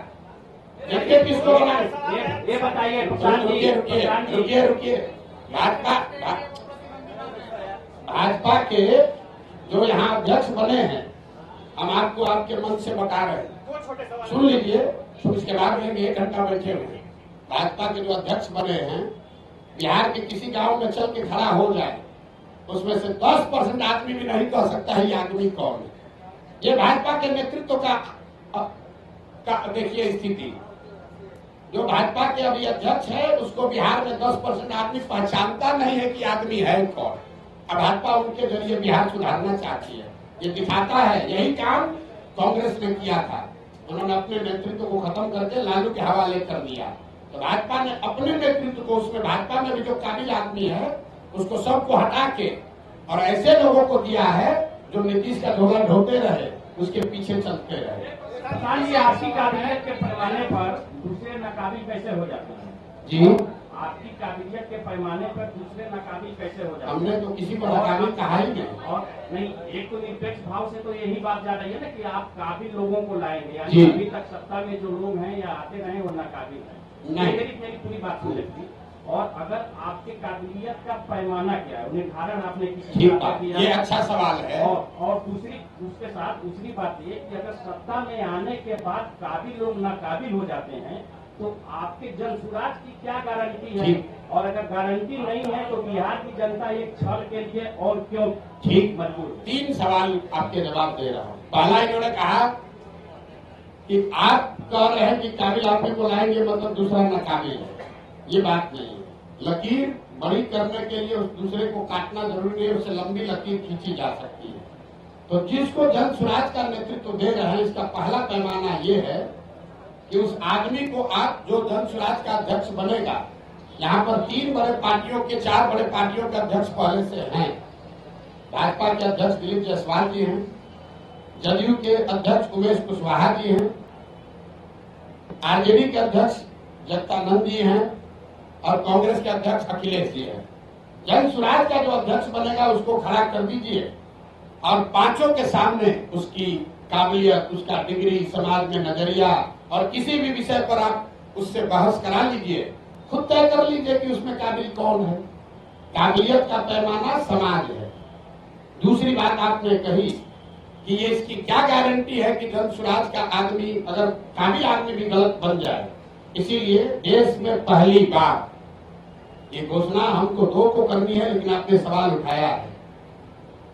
देखिए किसको बना, ये बताइए रुकिए भाजपा के जो यहाँ अध्यक्ष बने हैं, हम आपको आपके मन से बता रहे हैं, सुन लीजिए, इसके बाद में 1 घंटा बैठे हुए। भाजपा के जो अध्यक्ष बने हैं, बिहार के किसी गांव में चल के खड़ा हो जाए, उसमें से 10% आदमी भी नहीं कह सकता है ये आदमी कौन है। ये भाजपा के नेतृत्व का देखिए स्थिति। जो भाजपा के अभी अध्यक्ष है, उसको बिहार में 10% आदमी पहचानता नहीं है कि आदमी है कौन। अब भाजपा उनके जरिए बिहार सुधारना चाहती है, ये दिखाता है। यही काम कांग्रेस ने किया था, उन्होंने अपने नेतृत्व को खत्म करके लालू के हवाले कर दिया। तो भाजपा ने अपने नेतृत्व को, उसमें भाजपा में भी जो काबिल आदमी है उसको सबको हटा के और ऐसे लोगों को दिया है जो नीतीश का झोला ढोते रहे, उसके पीछे चलते रहे। आपकी काबिलियत के पैमाने पर दूसरे नाकाबिल कैसे हो जाते हैं? जी, आपकी काबिलियत के पैमाने पर दूसरे नाकाबिल कैसे हो जाते हैं? हमने तो किसी को नाकाबिल कहा ही नहीं। और नहीं, एक तो निरपेक्ष भाव से तो यही बात जा रही है ना कि आप काबिल लोगों को लाएंगे, जी। यानी अभी तक सत्ता में जो लोग हैं या आते रहे वो नाकाबिल है। नहीं, मेरी पूरी बात सुन लेती। और अगर आपके काबिलियत का पैमाना क्या है, निर्धारण आपने किसी ठीक बात, ये अच्छा सवाल है। और उसके साथ दूसरी बात ये कि अगर सत्ता में आने के बाद काबिल लोग नाकाबिल हो जाते हैं तो आपके जन सुराज की क्या गारंटी है? और अगर गारंटी नहीं है तो बिहार की जनता एक छल के लिए और क्यों ठीक मजबूर? 3 सवाल आपके जवाब दे रहा हूँ। पहला, इन्होंने कहा कि आप कह रहे हैं कि काबिल आदमी को लाएंगे मतलब दूसरा नाकाबिल है। ये बात नहीं है। लकीर बड़ी करने के लिए उस दूसरे को काटना जरूरी नहीं है, उससे लंबी लकीर खींची जा सकती है। तो जिसको जन सुराज का नेतृत्व दे रहे हैं, इसका पहला पैमाना ये है कि उस आदमी को आप जो जन सुराज का अध्यक्ष बनेगा, यहाँ पर 3 बड़े पार्टियों के 4 बड़े पार्टियों के अध्यक्ष पहले से हैं। भाजपा के अध्यक्ष दिलीप जायसवाल जी हैं, जदयू के अध्यक्ष उमेश कुशवाहा जी हैं, आरजेडी के अध्यक्ष जगदानंद जी हैं और कांग्रेस के अध्यक्ष अखिलेश जी हैं। जन सुराज का जो अध्यक्ष बनेगा उसको खड़ा कर दीजिए और 5 के सामने उसकी काबिलियत, उसका डिग्री, समाज में नजरिया और किसी भी विषय पर आप उससे बहस करा लीजिए, खुद तय कर लीजिए कि उसमें काबिल कौन है। काबिलियत का पैमाना समाज है। दूसरी बात आपने कही कि ये इसकी क्या गारंटी है कि जन सुराज का आदमी, अगर काबिल आदमी भी गलत बन जाए। इसीलिए देश में पहली बार, ये घोषणा हमको 2 को करनी है लेकिन आपने सवाल उठाया है,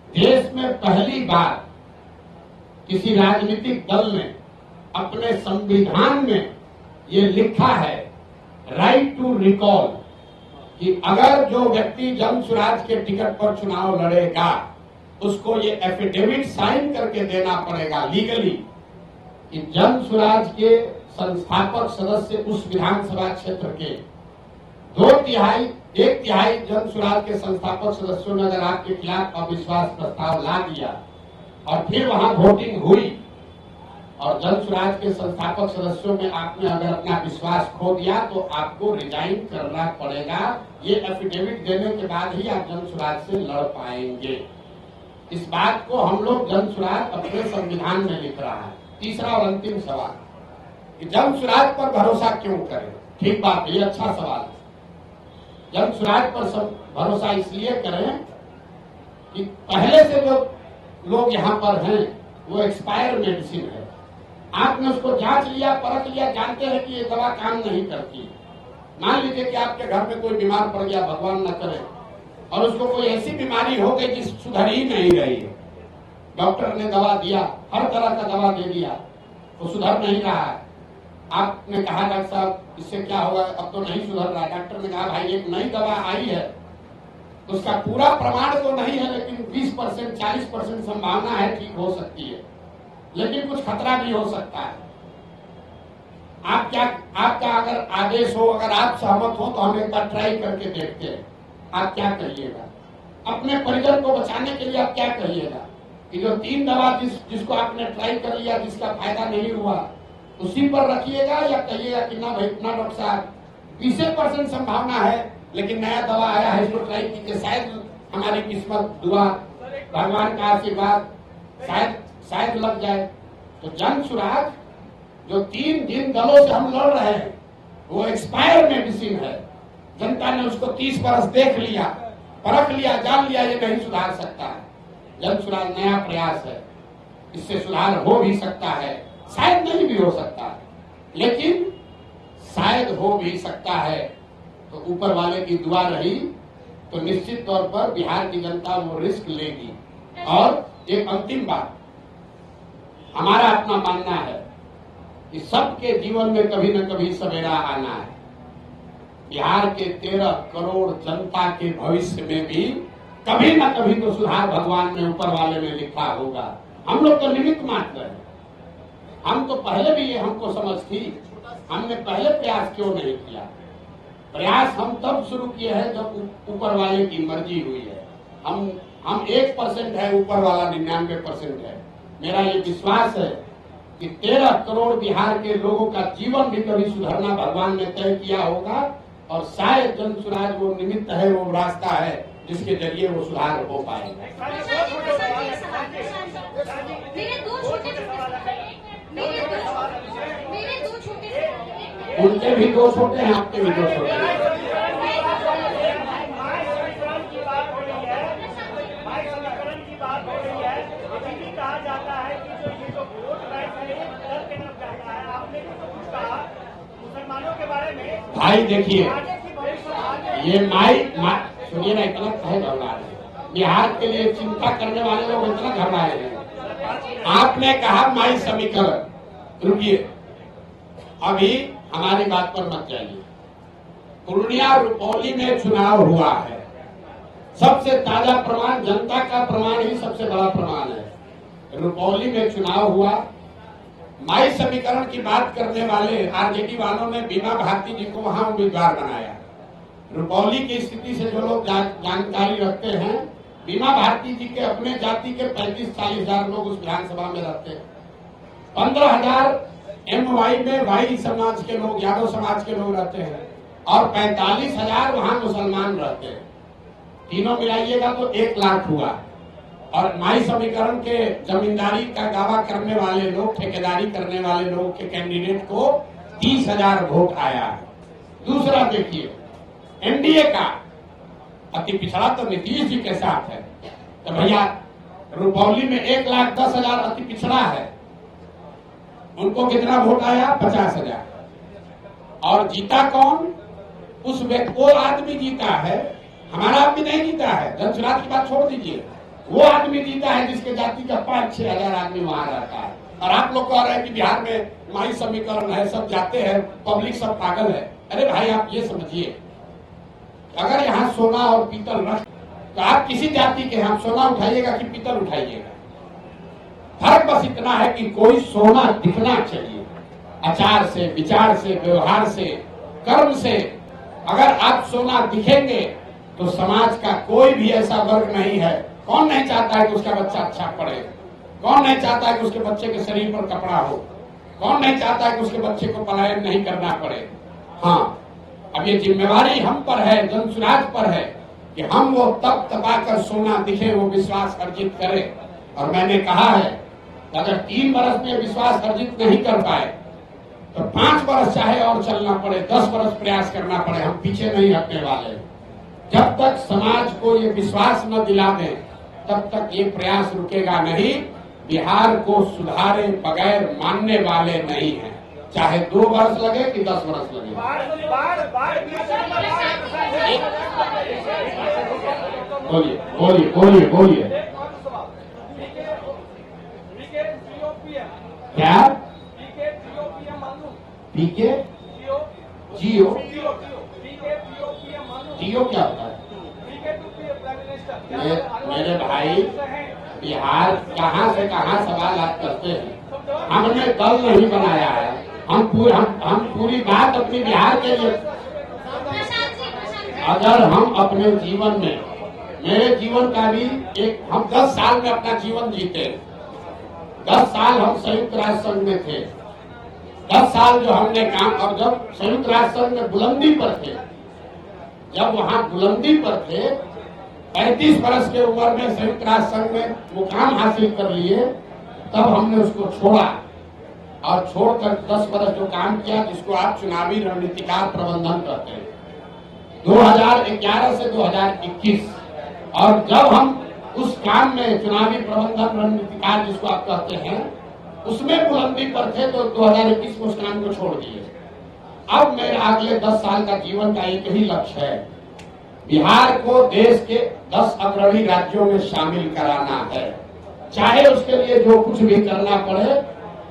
देश में पहली बार किसी राजनीतिक दल ने अपने संविधान में ये लिखा है, राइट टू रिकॉल, कि अगर जो व्यक्ति जन सुराज के टिकट पर चुनाव लड़ेगा उसको ये एफिडेविट साइन करके देना पड़ेगा लीगली कि जन सुराज के संस्थापक सदस्य उस विधानसभा क्षेत्र के 1 तिहाई जन सुराज के संस्थापक सदस्यों ने अगर आपके खिलाफ अविश्वास प्रस्ताव ला दिया और फिर वहां वोटिंग हुई और जन सुराज के संस्थापक सदस्यों में आपने अगर अपना विश्वास खो दिया तो आपको रिजाइन करना पड़ेगा। ये एफिडेविट देने के बाद ही आप जन सुराज से लड़ पाएंगे। इस बात को हम लोग जन सुराज अपने संविधान में लिख रहा है। तीसरा और अंतिम सवाल, कि जन सुराज पर भरोसा क्यों करें। ठीक बात है, ये अच्छा सवाल है। जन सुराज पर सब भरोसा इसलिए करें कि पहले से जो लोग यहाँ पर हैं वो एक्सपायर मेडिसिन है। आपने उसको जांच लिया, परख लिया, जानते हैं कि ये दवा काम नहीं करती। मान लीजिए कि आपके घर में कोई बीमार पड़ गया, भगवान न करे, और उसको कोई ऐसी बीमारी हो गई जिस सुधर ही नहीं रही है। डॉक्टर ने दवा दिया, हर तरह का दवा दे दिया, वो सुधर नहीं रहा है। आपने कहा डॉक्टर साहब इससे क्या होगा, अब तो नहीं सुधर रहा। डॉक्टर ने कहा भाई एक नई दवा आई है, उसका पूरा प्रमाण तो नहीं है, लेकिन 20% 40% संभावना है ठीक हो सकती है, लेकिन कुछ खतरा भी हो सकता है। आपका अगर आदेश हो, अगर आप सहमत हो तो हम एक बार ट्राई करके देखते हैं। आप क्या कहिएगा? अपने परिजन को बचाने के लिए आप क्या कहिएगा कि जो 3 दवा जिसको आपने ट्राई कर लिया, जिसका फायदा नहीं हुआ, उसी पर रखिएगा, या कहिएगा कि ना भाई ना डॉक्टर साहब 20% संभावना है, लेकिन नया दवा आया है, इसको ट्राई कीजिए, शायद हमारी किस्मत, दुआ, भगवान का आशीर्वाद शायद लग जाए। तो जन सुराज जो 3 जिन दलों से हम लड़ रहे हैं वो एक्सपायर मेडिसिन है। जनता ने उसको 30 बरस देख लिया, परख लिया, जान लिया, ये नहीं सुधार सकता है। जन सुराज नया प्रयास है, इससे सुधार हो भी सकता है, शायद नहीं भी हो सकता है, लेकिन शायद हो भी सकता है। तो ऊपर वाले की दुआ रही तो निश्चित तौर पर बिहार की जनता वो रिस्क लेगी। और एक अंतिम बात, हमारा अपना मानना है कि सबके जीवन में कभी न कभी सवेरा आना है। बिहार के 13 करोड़ जनता के भविष्य में भी कभी न कभी तो सुधार भगवान ने, ऊपर वाले ने लिखा होगा। हम लोग तो निमित्त मात्र हैं। हम तो पहले भी ये हमको समझ थी, हमने पहले प्रयास क्यों नहीं किया? प्रयास हम तब शुरू किए हैं जब ऊपर वाले की मर्जी हुई है। हम 1% है, ऊपर वाला 99% है। मेरा ये विश्वास है कि 13 करोड़ बिहार के लोगों का जीवन भी कभी सुधरना भगवान ने तय किया होगा, और शायद जन सुराज वो निमित्त है, वो रास्ता है जिसके जरिए वो सुधार हो पाएगा। उनके भी 2 छोटे हैं, आपके भी 2 छोटे हैं। कहा जाता है कि जो ये जो वोट बैंक है दर के नाम जाता है, आपने कुछ कहा मुसलमानों के बारे में। भाई देखिए, ये सुनिए ना, इतना कहे घबरा रहे, बिहार के लिए चिंता करने वाले लोग इतना घबराए हैं। आपने कहा माई समीकरण, रुकिए, अभी हमारी बात पर मत जाइए। पूर्णिया रुपौली में चुनाव हुआ है, सबसे ताजा प्रमाण, जनता का प्रमाण ही सबसे बड़ा प्रमाण है। रुपौली में चुनाव हुआ, माई समीकरण की बात करने वाले आरजेडी वालों ने बीमा भारती जी को वहां उम्मीदवार बनाया। रुपौली की स्थिति से जो लोग जानकारी रखते हैं, बीमा भारती जी के अपने जाति के 35-40 हजार लोग उस विधानसभा में रहते हैं। 15,000 MY में भाई समाज के लोग, यादव समाज के लोग रहते हैं, और 45,000 वहां मुसलमान रहते हैं। तीनों मिलाइएगा तो 1 लाख हुआ। और माई समीकरण के जमींदारी का दावा करने वाले लोग, ठेकेदारी करने वाले लोग के कैंडिडेट को 30,000 वोट आया है। दूसरा देखिए, एनडीए का अति पिछड़ा तो नीतीश जी के साथ है, तो भैया रुपौली में 1,10,000 अति पिछड़ा है, उनको कितना वोट आया? 50,000। और जीता कौन? उस व्यक्ति, वो आदमी जीता है, हमारा आदमी नहीं जीता है। जनसुराज की बात छोड़ दीजिए, वो आदमी जीता है जिसके जाति का 5-6 हजार आदमी वहां रहता है। और आप लोग कह रहे हैं कि बिहार में माई समीकरण है, सब जाते हैं, पब्लिक सब पागल है। अरे भाई आप ये समझिए, अगर यहाँ सोना और पीतल रख, तो आप किसी जाति के यहाँ सोना उठाइएगा कि पीतल उठाइएगा? फर्क बस इतना है कि कोई सोना दिखना चाहिए, आचार से, विचार से, व्यवहार से, कर्म से। अगर आप सोना दिखेंगे तो समाज का कोई भी ऐसा वर्ग नहीं है, कौन नहीं चाहता है कि उसका बच्चा अच्छा पढ़े? कौन नहीं चाहता है कि उसके बच्चे के शरीर पर कपड़ा हो? कौन नहीं चाहता है कि उसके बच्चे को पलायन नहीं करना पड़े? हाँ, अब ये जिम्मेवारी हम पर है, जनसुराज पर है कि हम वो तप तपाकर सोना दिखे, वो विश्वास अर्जित करें। और मैंने कहा है कि अगर 3 वर्ष में विश्वास अर्जित नहीं कर पाए तो 5 वर्ष चाहे और चलना पड़े, 10 वर्ष प्रयास करना पड़े, हम पीछे नहीं हटने वाले। जब तक समाज को ये विश्वास न दिला दें तब तक ये प्रयास रुकेगा नहीं। बिहार को सुधारे बगैर मानने वाले नहीं हैं, चाहे 2 वर्ष लगे कि 10 वर्ष लगे। बोलिए बोलिए बोलिए बोलिए। क्या पीके जियो जियो क्या होता है? मेरे भाई, बिहार कहाँ से कहाँ सवाल आप करते हैं। हमने दल नहीं बनाया है, हम पूरी बात अपनी बिहार के लिए। अगर हम अपने जीवन में, मेरे जीवन का भी हम 10 साल में अपना जीवन जीते। 10 साल हम संयुक्त राष्ट्र संघ में थे, 10 साल जो हमने काम, और जब संयुक्त राष्ट्र संघ में बुलंदी पर थे, जब वहां बुलंदी पर थे, 35 वर्ष के उम्र में संयुक्त राष्ट्र संघ में मुकाम हासिल कर लिए, तब हमने उसको छोड़ा और छोड़कर 10 वर्ष जो काम किया, जिसको आप चुनावी रणनीतिकार प्रबंधन कहते हैं, 2011 से 2021। और जब हम उस काम में चुनावी प्रबंधन रणनीतिकार जिसको आप कहते हैं, उसमें बुलंदी पर थे, तो 2021 में उस काम को छोड़ दिए। अब मेरा अगले 10 साल का जीवन का एक ही लक्ष्य है, बिहार को देश के 10 अग्रणी राज्यों में शामिल कराना है। चाहे उसके लिए जो कुछ भी करना पड़े।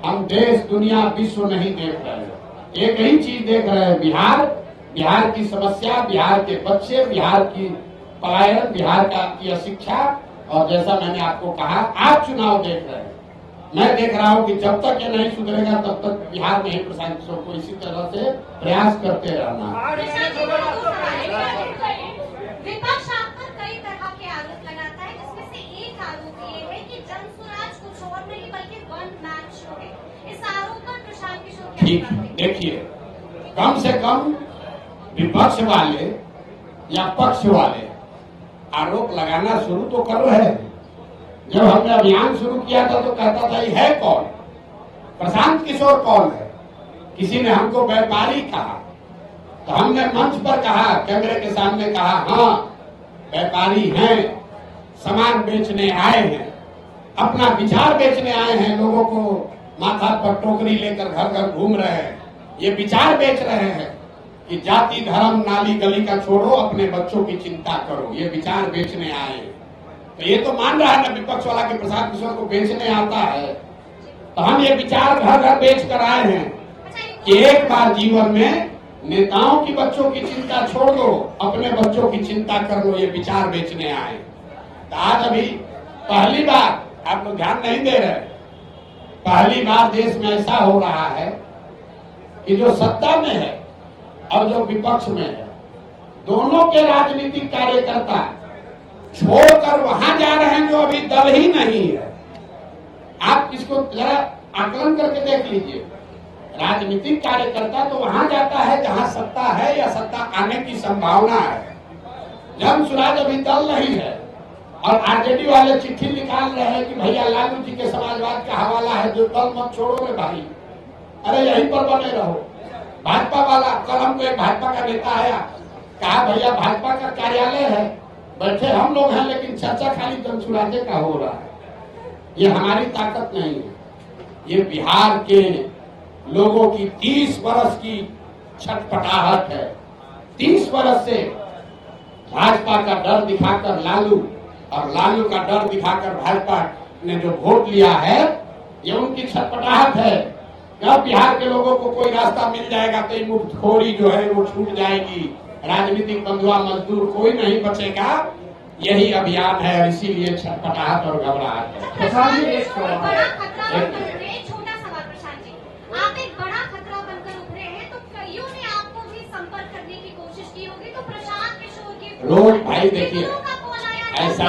हम देश, दुनिया, विश्व नहीं देख रहे हैं, एक ही चीज देख रहे हैं, बिहार की समस्या, बिहार के बच्चे, बिहार की पलायन, बिहार की अशिक्षा। और जैसा मैंने आपको कहा, आप चुनाव देख रहे हैं, मैं देख रहा हूं कि जब तक ये नहीं सुधरेगा तब तक बिहार में ही प्रशांत किशोर को इसी तरह से प्रयास करते रहना। विपक्ष आप पर कई तरह के आरोप लगाता है, जिसमें से एक आरोप ये है कि जनसुराज कुछ और नहीं बल्कि वन मैन शो है। इस आरोप पर प्रशांत किशोर क्या ठीक, देखिए, कम से कम विपक्ष वाले या पक्ष वाले आरोप लगाना शुरू तो कर रहे हैं। जब हमने अभियान शुरू किया था तो कहता था ये है कौन, प्रशांत किशोर कौन है। किसी ने हमको व्यापारी कहा, तो हमने मंच पर कहा, कैमरे के सामने कहा, हाँ व्यापारी हैं, सामान बेचने आए हैं, अपना विचार बेचने आए हैं, लोगों को माथा पर टोकरी लेकर घर घर घूम रहे हैं, ये विचार बेच रहे हैं कि जाति धर्म नाली गली का छोड़ो, अपने बच्चों की चिंता करो, ये विचार बेचने आए हैं। तो ये तो मान रहा है ना विपक्ष वाला कि प्रशांत किशोर को बेचने आता है। तो हम ये विचार घर घर बेच कर आए हैं कि एक बार जीवन में नेताओं की बच्चों की चिंता छोड़ दो, अपने बच्चों की चिंता कर लो, ये विचार बेचने आए। तो आज अभी पहली बार, आप लोग ध्यान नहीं दे रहे, पहली बार देश में ऐसा हो रहा है कि जो सत्ता में है और जो विपक्ष में है, दोनों के राजनीतिक कार्यकर्ता छोड़कर वहां जा रहे हैं जो अभी दल ही नहीं है। आप इसको जरा आकलन करके देख लीजिए। राजनीतिक कार्यकर्ता तो वहां जाता है जहां सत्ता है या सत्ता आने की संभावना है। जनसुराज अभी दल नहीं है और आरजेडी वाले चिट्ठी निकाल रहे हैं कि भैया लालू जी के समाजवाद का हवाला है, जो दल मत छोड़ो रे भाई, अरे यहीं पर बने रहो। भाजपा वाला, कल हमको एक भाजपा का नेता आया, कहा भैया भाजपा का कार्यालय है, बैठे हम लोग हैं, लेकिन चर्चा खाली जनसुराजे का हो रहा है। ये हमारी ताकत नहीं है, ये बिहार के लोगों की 30 वर्ष की छटपटाहट है। 30 वर्ष से भाजपा का डर दिखाकर लालू और लालू का डर दिखाकर भाजपा ने जो वोट लिया है, ये उनकी छटपटाहट है। जब बिहार के लोगों को कोई रास्ता मिल जाएगा तो मुफ्तखोरी जो है वो छूट जाएगी, राजनीतिक बंधुआ मजदूर कोई नहीं बचेगा। यही अभियान है, इसीलिए छटपटाहट और घबराहट है। प्रशांत जी, एक बड़ा खतरा बनकर उभरे, छोटा सवाल प्रशांत जी, आप एक बड़ा खतरा बनकर उभरे हैं, तो कईयों ने आपको भी संपर्क करने की कोशिश की होगी, तो प्रशांत किशोर की रोज भाई देखिए, ऐसा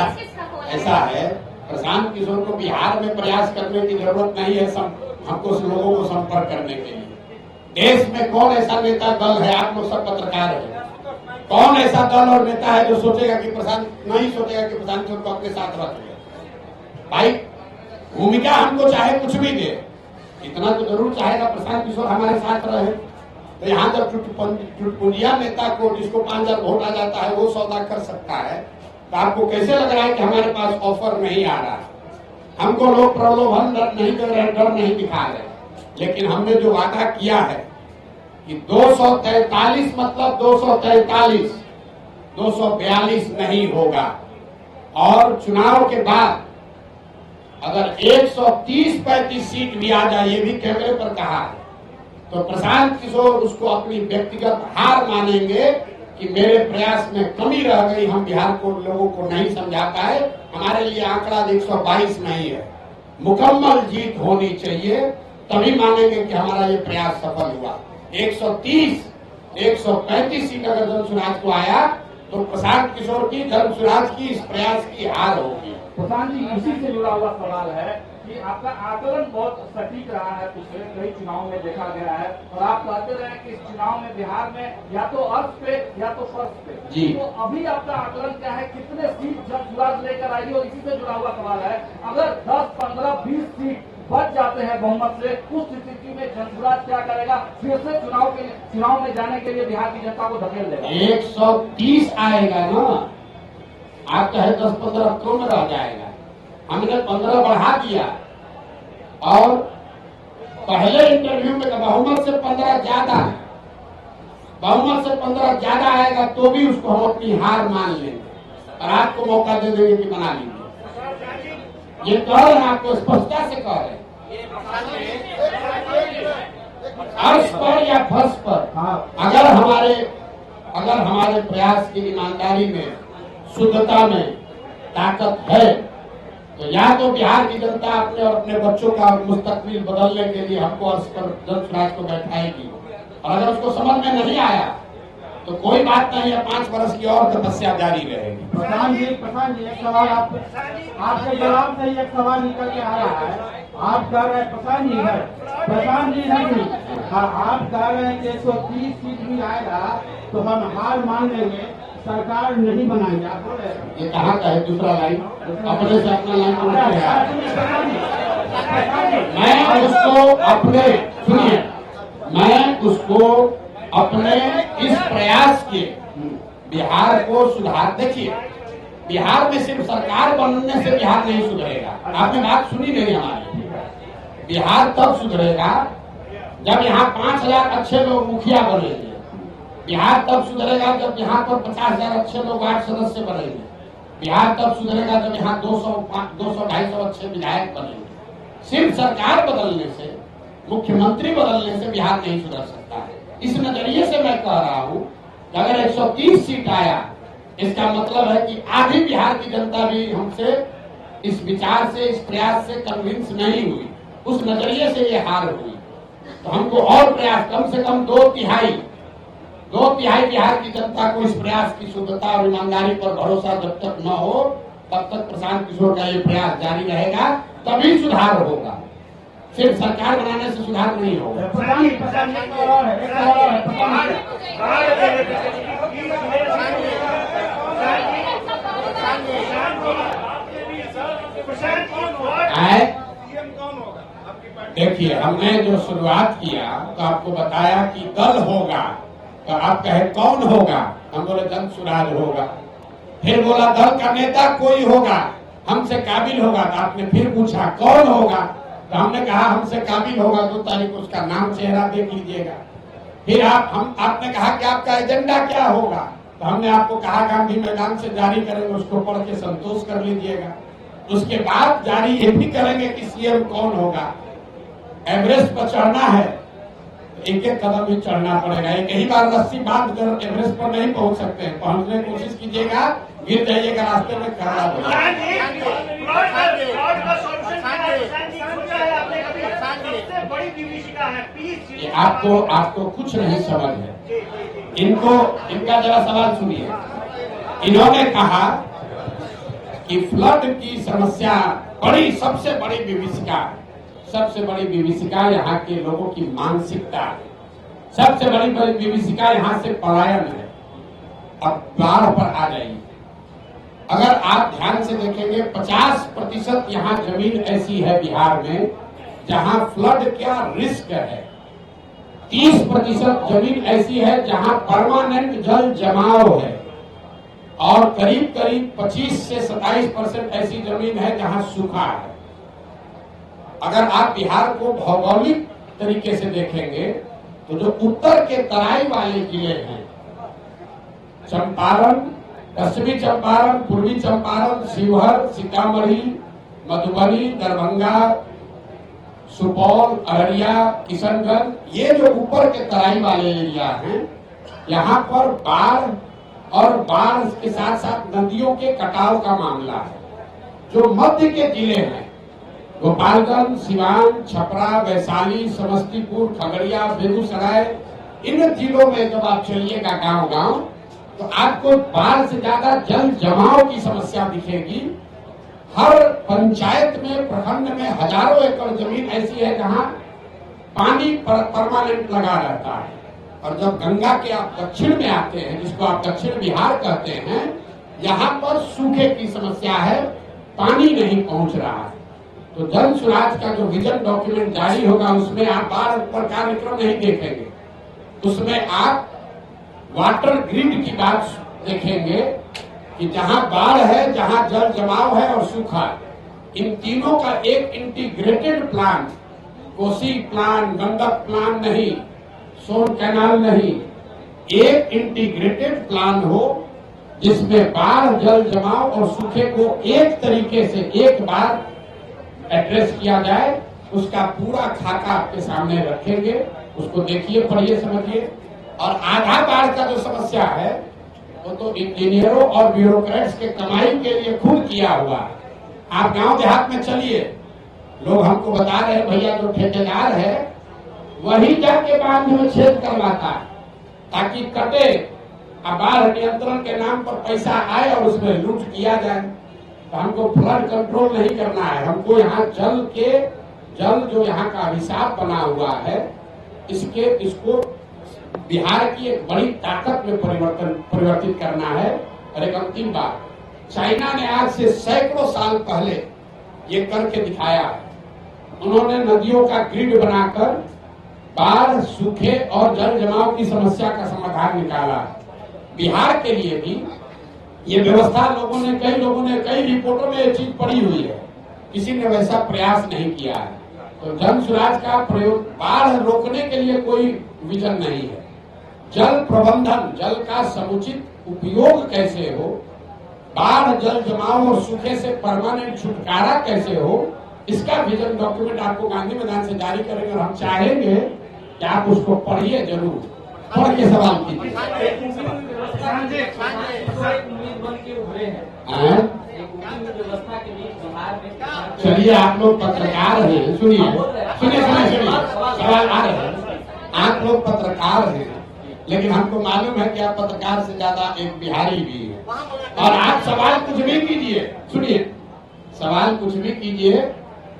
ऐसा है, प्रशांत किशोर को बिहार में प्रयास करने की जरूरत नहीं है, हमको लोगों को संपर्क करने के लिए। देश में कौन ऐसा नेता दल है, आप लोग सब पत्रकार हैं, कौन ऐसा दल और नेता है जो सोचेगा कि प्रशांत, नहीं सोचेगा कि प्रशांत को अपने साथ रख ले। भाई भूमिका हमको चाहे कुछ भी दे, इतना तो जरूर चाहेगा प्रशांत किशोर हमारे साथ रहे। तो यहाँ जब चुटपुंजिया नेता को जिसको 5000 वोट आ जाता है वो सौदा कर सकता है, तो आपको कैसे लग रहा है कि हमारे पास ऑफर नहीं आ रहा? हमको लोग प्रलोभन नहीं कर रहे, डर नहीं दिखा रहे, लेकिन हमने जो वादा किया है कि 243 मतलब 243, 242 नहीं होगा। और चुनाव के बाद अगर 130-35 सीट भी आ जाए, ये भी कैमरे पर कहा है, तो प्रशांत किशोर उसको अपनी व्यक्तिगत हार मानेंगे कि मेरे प्रयास में कमी रह गई, हम बिहार को लोगों को नहीं समझा पाए। हमारे लिए आंकड़ा 122 नहीं है, मुकम्मल जीत होनी चाहिए, तभी मानेंगे कि हमारा ये प्रयास सफल हुआ। 130-135 सीट अगर जनसुराज को आया तो प्रशांत किशोर की, जनसुराज की इस प्रयास की हार होगी। प्रशांत जी, इसी से जुड़ा हुआ सवाल है कि आपका आकलन बहुत सटीक रहा है, पिछले कई चुनाव में देखा गया है, और आप कहते रहे कि इस चुनाव में बिहार में या तो अर्थ पे या तो फर्श पे जी। तो अभी आपका आकलन क्या है, कितने सीट जनसुराज लेकर आएगी? और इसी से जुड़ा हुआ सवाल है, अगर 10, 15, 20 सीट बच जाते हैं बहुमत से, उस स्थिति में जनसुराज क्या करेगा? फिर से चुनाव में जाने के लिए बिहार की जनता को धकेल देगा? 130 आएगा ना, आप चाहे 10-15 कम रह जाएगा। हमने 15 बढ़ा दिया, और पहले इंटरव्यू में बहुमत से 15 ज्यादा है, बहुमत से 15 ज्यादा आएगा तो भी उसको हम अपनी हार मान लेंगे और आपको मौका दे देंगे कि बना लीजिए। ये कह रहे हैं, आपको स्पष्टता से कह रहे हैं, अर्श पर या फर्श पर अगर हमारे प्रयास की ईमानदारी में, शुद्धता में ताकत है, तो या तो बिहार की जनता अपने और अपने बच्चों का मुस्तकबिल बदलने के लिए हमको अर्श पर जनसुराज को बैठाएगी, और अगर उसको समझ में नहीं आया तो कोई बात नहीं है, 5 वर्ष की और तपस्या जारी रहेगी। प्रधान जी, एक सवाल आपके जवाब से एक सवाल निकल के आ रहा है। आप कह रहे हैं प्रधान जी नहीं, आप कह रहे हैं कि 130 सीट भी आएगा तो हम हार मान लेंगे, सरकार नहीं बनाएंगे। आप बोल रहे हैं ये कहाँ का है दूसरा लाइन? अपने से अपना लाइन मैं उसको अपने इस प्रयास के बिहार को सुधार, देखिए बिहार में सिर्फ सरकार बनने से बिहार नहीं सुधरेगा। आपने बात सुनी नहीं हमारी। बिहार तब सुधरेगा जब यहाँ 5000 अच्छे लोग मुखिया बनेंगे। बिहार तब सुधरेगा जब यहाँ पर 50,000 अच्छे लोग वार्ड सदस्य बनेंगे। बिहार तब सुधरेगा जब यहाँ 200-250 अच्छे विधायक बनेंगे। सिर्फ सरकार बदलने से, मुख्यमंत्री बदलने से बिहार नहीं सुधर सकता है। इस नजरिए से मैं कह रहा हूँ कि अगर 130 सीट आया, इसका मतलब है कि आधी बिहार की जनता भी हमसे इस विचार से, इस प्रयास से कन्विंस नहीं हुई। उस नजरिए से ये हार हुई। तो हमको और प्रयास, कम से कम 2/3 बिहार की जनता को इस प्रयास की शुद्धता और ईमानदारी पर भरोसा जब तक न हो, तब तक प्रशांत किशोर का ये प्रयास जारी रहेगा, तभी सुधार होगा। सिर्फ सरकार बनाने से सुधार नहीं होगा। देखिए, हमने जो शुरुआत किया तो आपको बताया कि दल होगा, तो आप कहे कौन होगा? हम बोले जनसुराज होगा। फिर बोला दल का नेता कोई होगा, हमसे काबिल होगा। तो आपने फिर पूछा कौन होगा? तो हमने कहा हमसे काबिल होगा, 2 तारीख उसका नाम चेहरा देख लीजिएगा। फिर आपने कहा कि आपका एजेंडा क्या होगा? तो हमने आपको कहा गांधी मैदान से जारी करेंगे, उसको पढ़ के संतोष कर लीजिएगा। उसके बाद जारी ये भी करेंगे कि सीएम कौन होगा। एवरेस्ट पर चढ़ना है, एक एक कदम ही चढ़ना पड़ेगा। एक ही बार रस्सी बांध कर एवरेस्ट पर नहीं पहुंच सकते हैं। पहुंचने की कोशिश कीजिएगा, गिर जाइएगा रास्ते में, खड़ा हो आपको कुछ नहीं समझ है। इनका जरा सवाल सुनिए। इन्होंने कहा कि फ्लड की समस्या सबसे बड़ी विभीषिका यहाँ के लोगों की मानसिकता है। सबसे बड़ी विभीषिका यहाँ से पलायन है। अब बाढ़ पर आ जाइए। अगर आप ध्यान से देखेंगे, 50% यहाँ जमीन ऐसी है बिहार में जहां फ्लड का रिस्क है। 30% जमीन ऐसी है जहां परमानेंट जल जमाव है और करीब करीब 25 से 27% ऐसी जमीन है जहां सूखा है। अगर आप बिहार को भौगोलिक तरीके से देखेंगे तो जो उत्तर के तराई वाले जिले हैं, चंपारण, पश्चिमी चंपारण, पूर्वी चंपारण, शिवहर, सीतामढ़ी, मधुबनी, दरभंगा, सुपौल, अररिया, किशनगंज, ये जो ऊपर के तराई वाले एरिया हैं, यहाँ पर बाढ़ और बाढ़ के साथ साथ नदियों के कटाव का मामला है। जो मध्य के जिले हैं, गोपालगंज, सिवान, छपरा, वैशाली, समस्तीपुर, खगड़िया, बेगूसराय, इन जिलों में जब आप चलिएगा गांव गांव तो आपको बाढ़ से ज्यादा जल जमाव की समस्या दिखेगी। हर पंचायत में, प्रखंड में हजारों एकड़ जमीन ऐसी है जहां पानी परमानेंट लगा रहता है। और जब गंगा के आप दक्षिण में आते हैं, जिसको आप दक्षिण बिहार कहते हैं, यहाँ पर सूखे की समस्या है, पानी नहीं पहुंच रहा है। तो जन सुराज का जो विजन डॉक्यूमेंट जारी होगा उसमें आप बाढ़ पर कार्यक्रम नहीं देखेंगे, उसमें आप वाटर ग्रिड की बात देखेंगे कि जहां बाढ़ है, जहां जल जमाव है और सूखा, इन तीनों का एक integrated plan, Kosi plan, Gandak plan नहीं, सोन कैनाल नहीं, एक इंटीग्रेटेड प्लान हो जिसमें बाढ़, जल जमाव और सूखे को एक तरीके से एक बार एड्रेस किया जाए। उसका पूरा खाका आपके सामने रखेंगे, उसको देखिए, पढ़िए, समझिए। और आधा बाढ़ का जो समस्या है वो तो इंजीनियरों और ब्यूरोक्रेट्स के कमाई के लिए खुद किया हुआ है। आप गांव देहात में चलिए, लोग हमको बता रहे हैं, भैया जो ठेकेदार है वही जाके बांध में छेद करवाता है ताकि कटे, अब बाढ़ नियंत्रण के नाम पर पैसा आए और उसमें लूट किया जाए। तो हमको फ्लड कंट्रोल नहीं करना है, हमको यहाँ जल जो यहाँ का अभिशाप बना हुआ है, इसको बिहार की एक बड़ी ताकत में परिवर्तित करना है। और एक अंतिम बात, चाइना ने आज से सैकड़ों साल पहले ये करके दिखाया है। उन्होंने नदियों का ग्रिड बनाकर बाढ़, सूखे और जल जमाव की समस्या का समाधान निकाला है। बिहार के लिए भी ये व्यवस्था कई लोगों ने कई रिपोर्टों में ये चीज पड़ी हुई है, किसी ने वैसा प्रयास नहीं किया है। तो जन सुराज का प्रयोग बाढ़ रोकने के लिए कोई विजन नहीं है। जल प्रबंधन, जल का समुचित उपयोग कैसे हो, बाढ़, जल जमाव और सूखे से परमानेंट छुटकारा कैसे हो, इसका विजन डॉक्यूमेंट आपको गांधी मैदान से जारी करेंगे। और हम चाहेंगे कि आप उसको पढ़िए, जरूर पढ़ के सवाल कीजिए। चलिए, आप लोग पत्रकार हैं, सुनिए, सवाल आ रहे हैं। आप लोग पत्रकार हैं, लेकिन हमको मालूम है कि आप पत्रकार से ज्यादा एक बिहारी भी है। और आप सवाल कुछ भी कीजिए, सुनिए, सवाल कुछ भी कीजिए,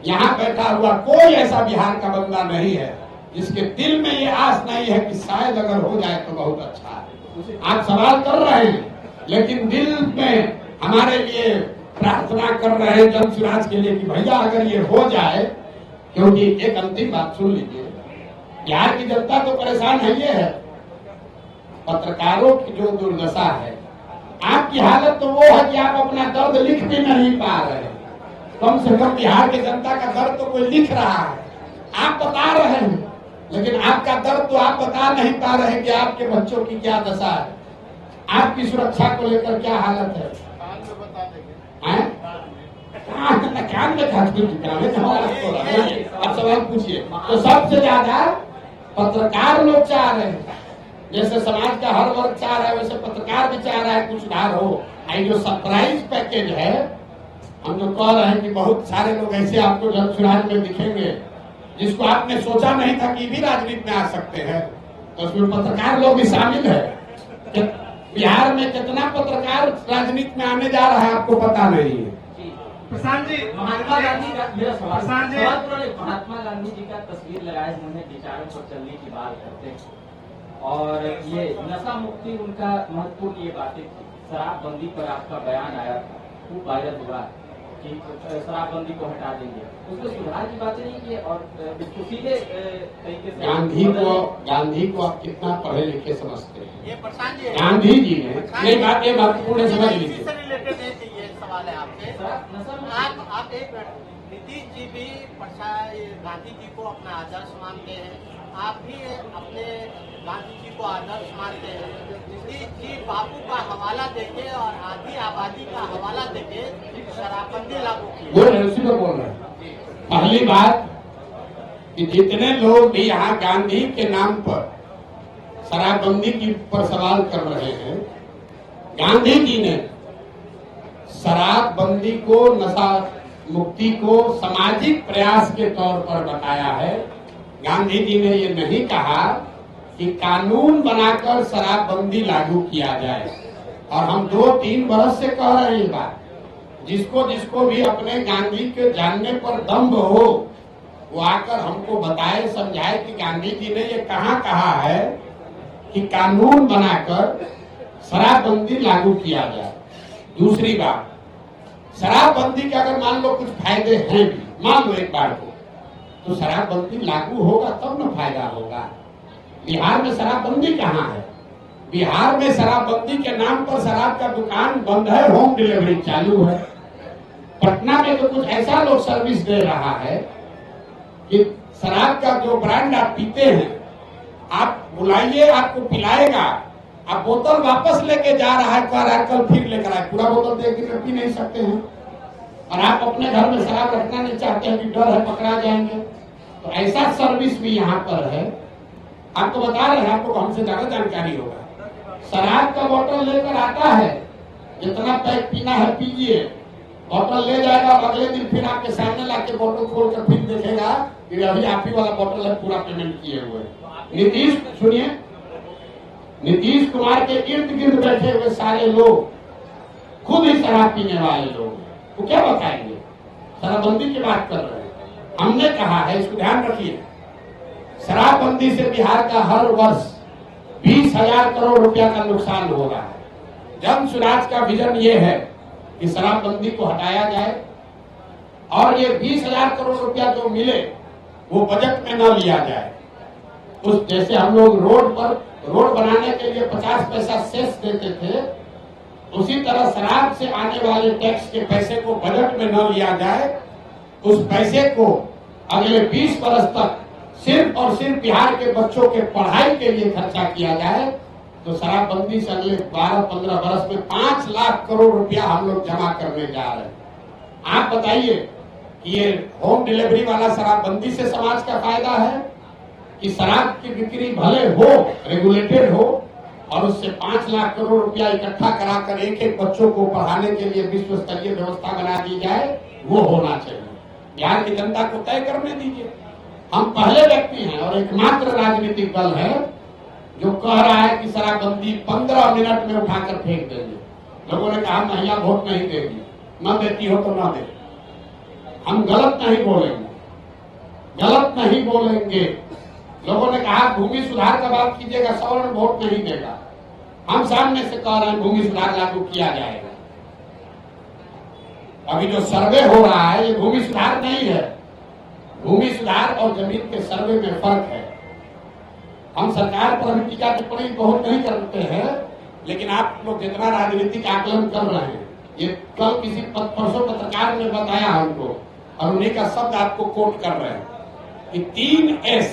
यहाँ बैठा हुआ कोई ऐसा बिहार का बंदा नहीं है जिसके दिल में ये आस नहीं है कि शायद अगर हो जाए तो बहुत अच्छा है। आप सवाल कर रहे हैं, लेकिन दिल में हमारे लिए प्रार्थना कर रहे हैं जन सुराज के लिए कि भैया अगर ये हो जाए, क्योंकि एक अंतिम बात सुन लीजिए, बिहार की जनता तो परेशान है, ये है पत्रकारों की जो दुर्दशा है। आपकी हालत तो वो है कि आप अपना दर्द लिख भी नहीं पा रहे। कम से कम बिहार की जनता का दर्द तो कोई लिख रहा है, आप बता रहे हैं, लेकिन आपका दर्द तो आप बता नहीं पा रहे कि आपके बच्चों की क्या दशा है, आपकी सुरक्षा को लेकर क्या हालत है। आप सवाल पूछिए। तो सबसे ज्यादा पत्रकार लोग चाह रहे हैं, जैसे समाज का हर वर्ग चाह रहा है वैसे पत्रकार भी चाह रहा है कुछ सुधार हो। आई जो सरप्राइज पैकेज है, हम जो कह रहे हैं कि बहुत सारे लोग ऐसे आपको जन सुराज में दिखेंगे जिसको आपने सोचा नहीं था कि भी राजनीति में आ सकते हैं, तो उसमें पत्रकार लोग भी शामिल है। बिहार में कितना पत्रकार राजनीति में आने जा रहा है आपको पता नहीं है। प्रशांत जी, महात्मा गांधी का मेरा सवाल, महात्मा गांधी जी का तस्वीर लगाए उन्हें विचारों पर चलने की बात करते हैं और ये नशा मुक्ति उनका महत्वपूर्ण ये बातें थी। शराबबंदी पर आपका बयान आया था, खूब वायरल हुआ। कि शराबबंदी को हटा देंगे, उसमें सुधार की बातें नहीं की और इसको सीधे तरीके से गांधी को आप कितना पढ़े लिखे समझते हैं? ये प्रशांत जी गांधी जी ने ये बात महत्वपूर्ण समझ लीजिए। से रिलेटेड है कि ये सवाल है आपसे। आप एक मिनट, नीतीश जी भी गांधी जी को अपना आदर्श मानते हैं, आप भी अपने गांधी जी को आदर्श मानते हैं। नीतीश जी बापू का हवाला देके और आधी आबादी का हवाला देके शराबबंदी लागू की। बोल रहे उसी को बोल रहे हैं। पहली बात कि जितने लोग भी यहाँ गांधी के नाम पर शराबबंदी की पर सवाल कर रहे हैं, गांधी जी ने शराबबंदी को, नशा मुक्ति को सामाजिक प्रयास के तौर पर बताया है। गांधी जी ने ये नहीं कहा कि कानून बनाकर शराबबंदी लागू किया जाए। और हम 2-3 बरस से कह रहे हैं ये बात। जिसको जिसको भी अपने गांधी के जानने पर दम्भ हो, वो आकर हमको बताए, समझाए कि गांधी जी ने ये कहाँ कहा है कि कानून बनाकर शराबबंदी लागू किया जाए। दूसरी बात, शराबबंदी के अगर मान लो कुछ फायदे हैं भी, मान लो एक बार को, तो शराबबंदी लागू होगा तब न फायदा होगा। बिहार में शराबबंदी कहाँ है? बिहार में शराबबंदी के नाम पर शराब का दुकान बंद है, होम डिलीवरी चालू है। पटना में तो कुछ ऐसा लोग सर्विस दे रहा है कि शराब का जो ब्रांड आप पीते हैं, आप बुलाइए, आपको पिलाएगा, आप बोतल वापस लेके जा रहा है, कह रहा है कल फिर लेकर आए, पूरा बोतल दे के पी नहीं सकते हैं। और आप अपने घर में शराब रखना नहीं चाहते हैं कि डर है पकड़ा जाएंगे। तो ऐसा सर्विस भी यहाँ पर है। आपको बता रहे हैं, आपको हमसे ज्यादा जानकारी होगा। शराब का बोतल लेकर आता है, जितना पैक पीना है पीजिए, बोतल ले जाएगा, अगले दिन फिर आपके सामने लाके बोतल खोल कर फिर देखेगा कि अभी आप ही वाला बोतल है, पूरा पेमेंट किए हुए। नीतीश सुनिए, नीतीश कुमार के इर्द गिर्द बैठे हुए सारे लोग खुद ही शराब पीने वाले लोग, तो क्या बताएंगे? शराबबंदी की बात कर रहे हैं। हमने कहा है, इसको ध्यान रखिए, शराबबंदी से बिहार का हर वर्ष 20,000 करोड़ रुपया का नुकसान हो रहा है। जन स्वराज का विजन ये है कि शराबबंदी को हटाया जाए और ये 20,000 करोड़ रुपया जो मिले वो बजट में न लिया जाए। उस जैसे हम लोग रोड बनाने के लिए 50 पैसा सेस देते थे, उसी तरह शराब से आने वाले टैक्स के पैसे को बजट में न लिया जाए। उस पैसे को अगले 20 वर्ष तक सिर्फ और सिर्फ बिहार के बच्चों के पढ़ाई के लिए खर्चा किया जाए, तो शराबबंदी से अगले 12-15 वर्ष में 5 लाख करोड़ रुपया हम लोग जमा करने जा रहे हैं। आप बताइए कि ये होम डिलीवरी वाला शराबबंदी से समाज का फायदा है कि शराब की बिक्री भले हो, रेगुलेटेड हो, और उससे 5 लाख करोड़ रुपया इकट्ठा कराकर एक बच्चों को पढ़ाने के लिए विश्व स्तरीय व्यवस्था बना दी जाए, वो होना चाहिए। बिहार की जनता को तय करने दीजिए। हम पहले व्यक्ति हैं और एकमात्र राजनीतिक दल है जो कह रहा है कि शराबबंदी 15 मिनट में उठाकर फेंक देंगे। लोगों ने कहा महिला वोट नहीं देगी, न देती हो तो न दे। हम गलत नहीं बोलेंगे, गलत नहीं बोलेंगे। लोगों ने कहा भूमि सुधार का बात कीजिएगा, सवर्ण वोट नहीं देगा। हम सामने से कह रहे हैं भूमि सुधार लागू किया जाएगा। अभी जो सर्वे हो रहा है ये भूमि सुधार नहीं है। भूमि सुधार और जमीन के सर्वे में फर्क है। हम सरकार पर अभी टीका टिप्पणी बहुत नहीं करते हैं, लेकिन आप लोग जितना राजनीतिक आकलन कर रहे हैं, ये कल किसी परसों पत्रकार ने बताया हमको, और उन्हीं का शब्द आपको कोट कर रहे हैं कि 3S,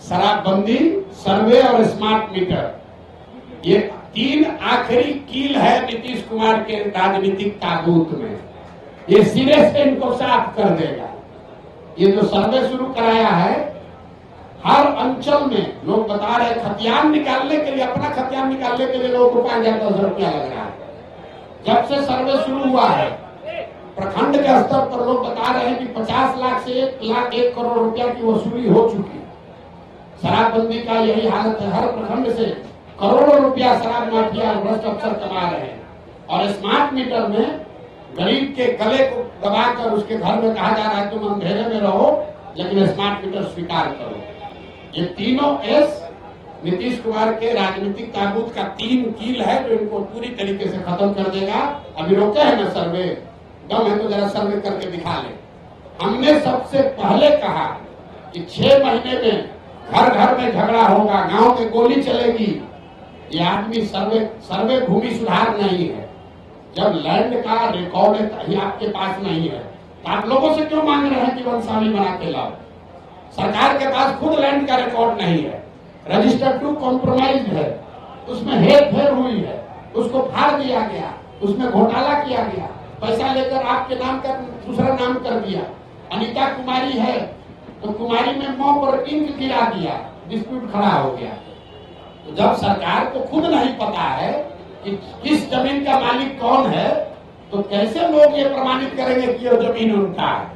शराबबंदी, सर्वे और स्मार्ट मीटर, ये 3 आखिरी कील है नीतीश कुमार के राजनीतिक ताबूत में। ये सिरे से इनको साफ कर देगा। ये जो सर्वे शुरू कराया है, हर अंचल में लोग बता रहे हैं, खतियान निकालने के लिए, अपना खतियान निकालने के लिए लोगों को 5,000-10,000 रुपया लग रहा है। जब से सर्वे शुरू हुआ है, प्रखंड के स्तर पर लोग बता रहे हैं कि 50 लाख से 1,01 करोड़ रुपया की वसूली हो चुकी। शराबबंदी का यही हालत है। हर प्रखंड से करोड़ों रुपया शराब माफिया और भ्रष्ट अफसर कमा रहे हैं। और स्मार्ट मीटर में गरीब के गले को दबाकर उसके घर में कहा जा रहा है तुम अंधेरे में रहो, लेकिन स्मार्ट मीटर स्वीकार करो। ये तीनों एस नीतीश कुमार के राजनीतिक ताबूत का 3 कील है जो इनको पूरी तरीके से खत्म कर देगा। अभी रोके हैं ना सर्वे, दम है तो जरा सर्वे करके दिखा ले। हमने सबसे पहले कहा कि 6 महीने में घर घर में झगड़ा होगा, गांव में गोली चलेगी। ये आदमी सर्वे भूमि सुधार नहीं है। जब लैंड का रिकॉर्ड ही आपके पास नहीं है तो आप लोगों से क्यों मांग रहे हैं कि वंशावली बना के लाओ? सरकार के पास खुद लैंड का रिकॉर्ड नहीं है, रजिस्टर टू कॉम्प्रोमाइज है, उसमें हेर फेर हुई है, उसको फाड़ दिया गया, उसमें घोटाला किया गया, पैसा लेकर आपके नाम का दूसरा नाम कर दिया। अनीता कुमारी है तो कुमारी में मौ पर इंक गिरा दिया, डिस्प्यूट खड़ा हो गया। तो जब सरकार को खुद नहीं पता है कि किस जमीन का मालिक कौन है तो कैसे लोग ये प्रमाणित करेंगे कि ये जमीन उनका है?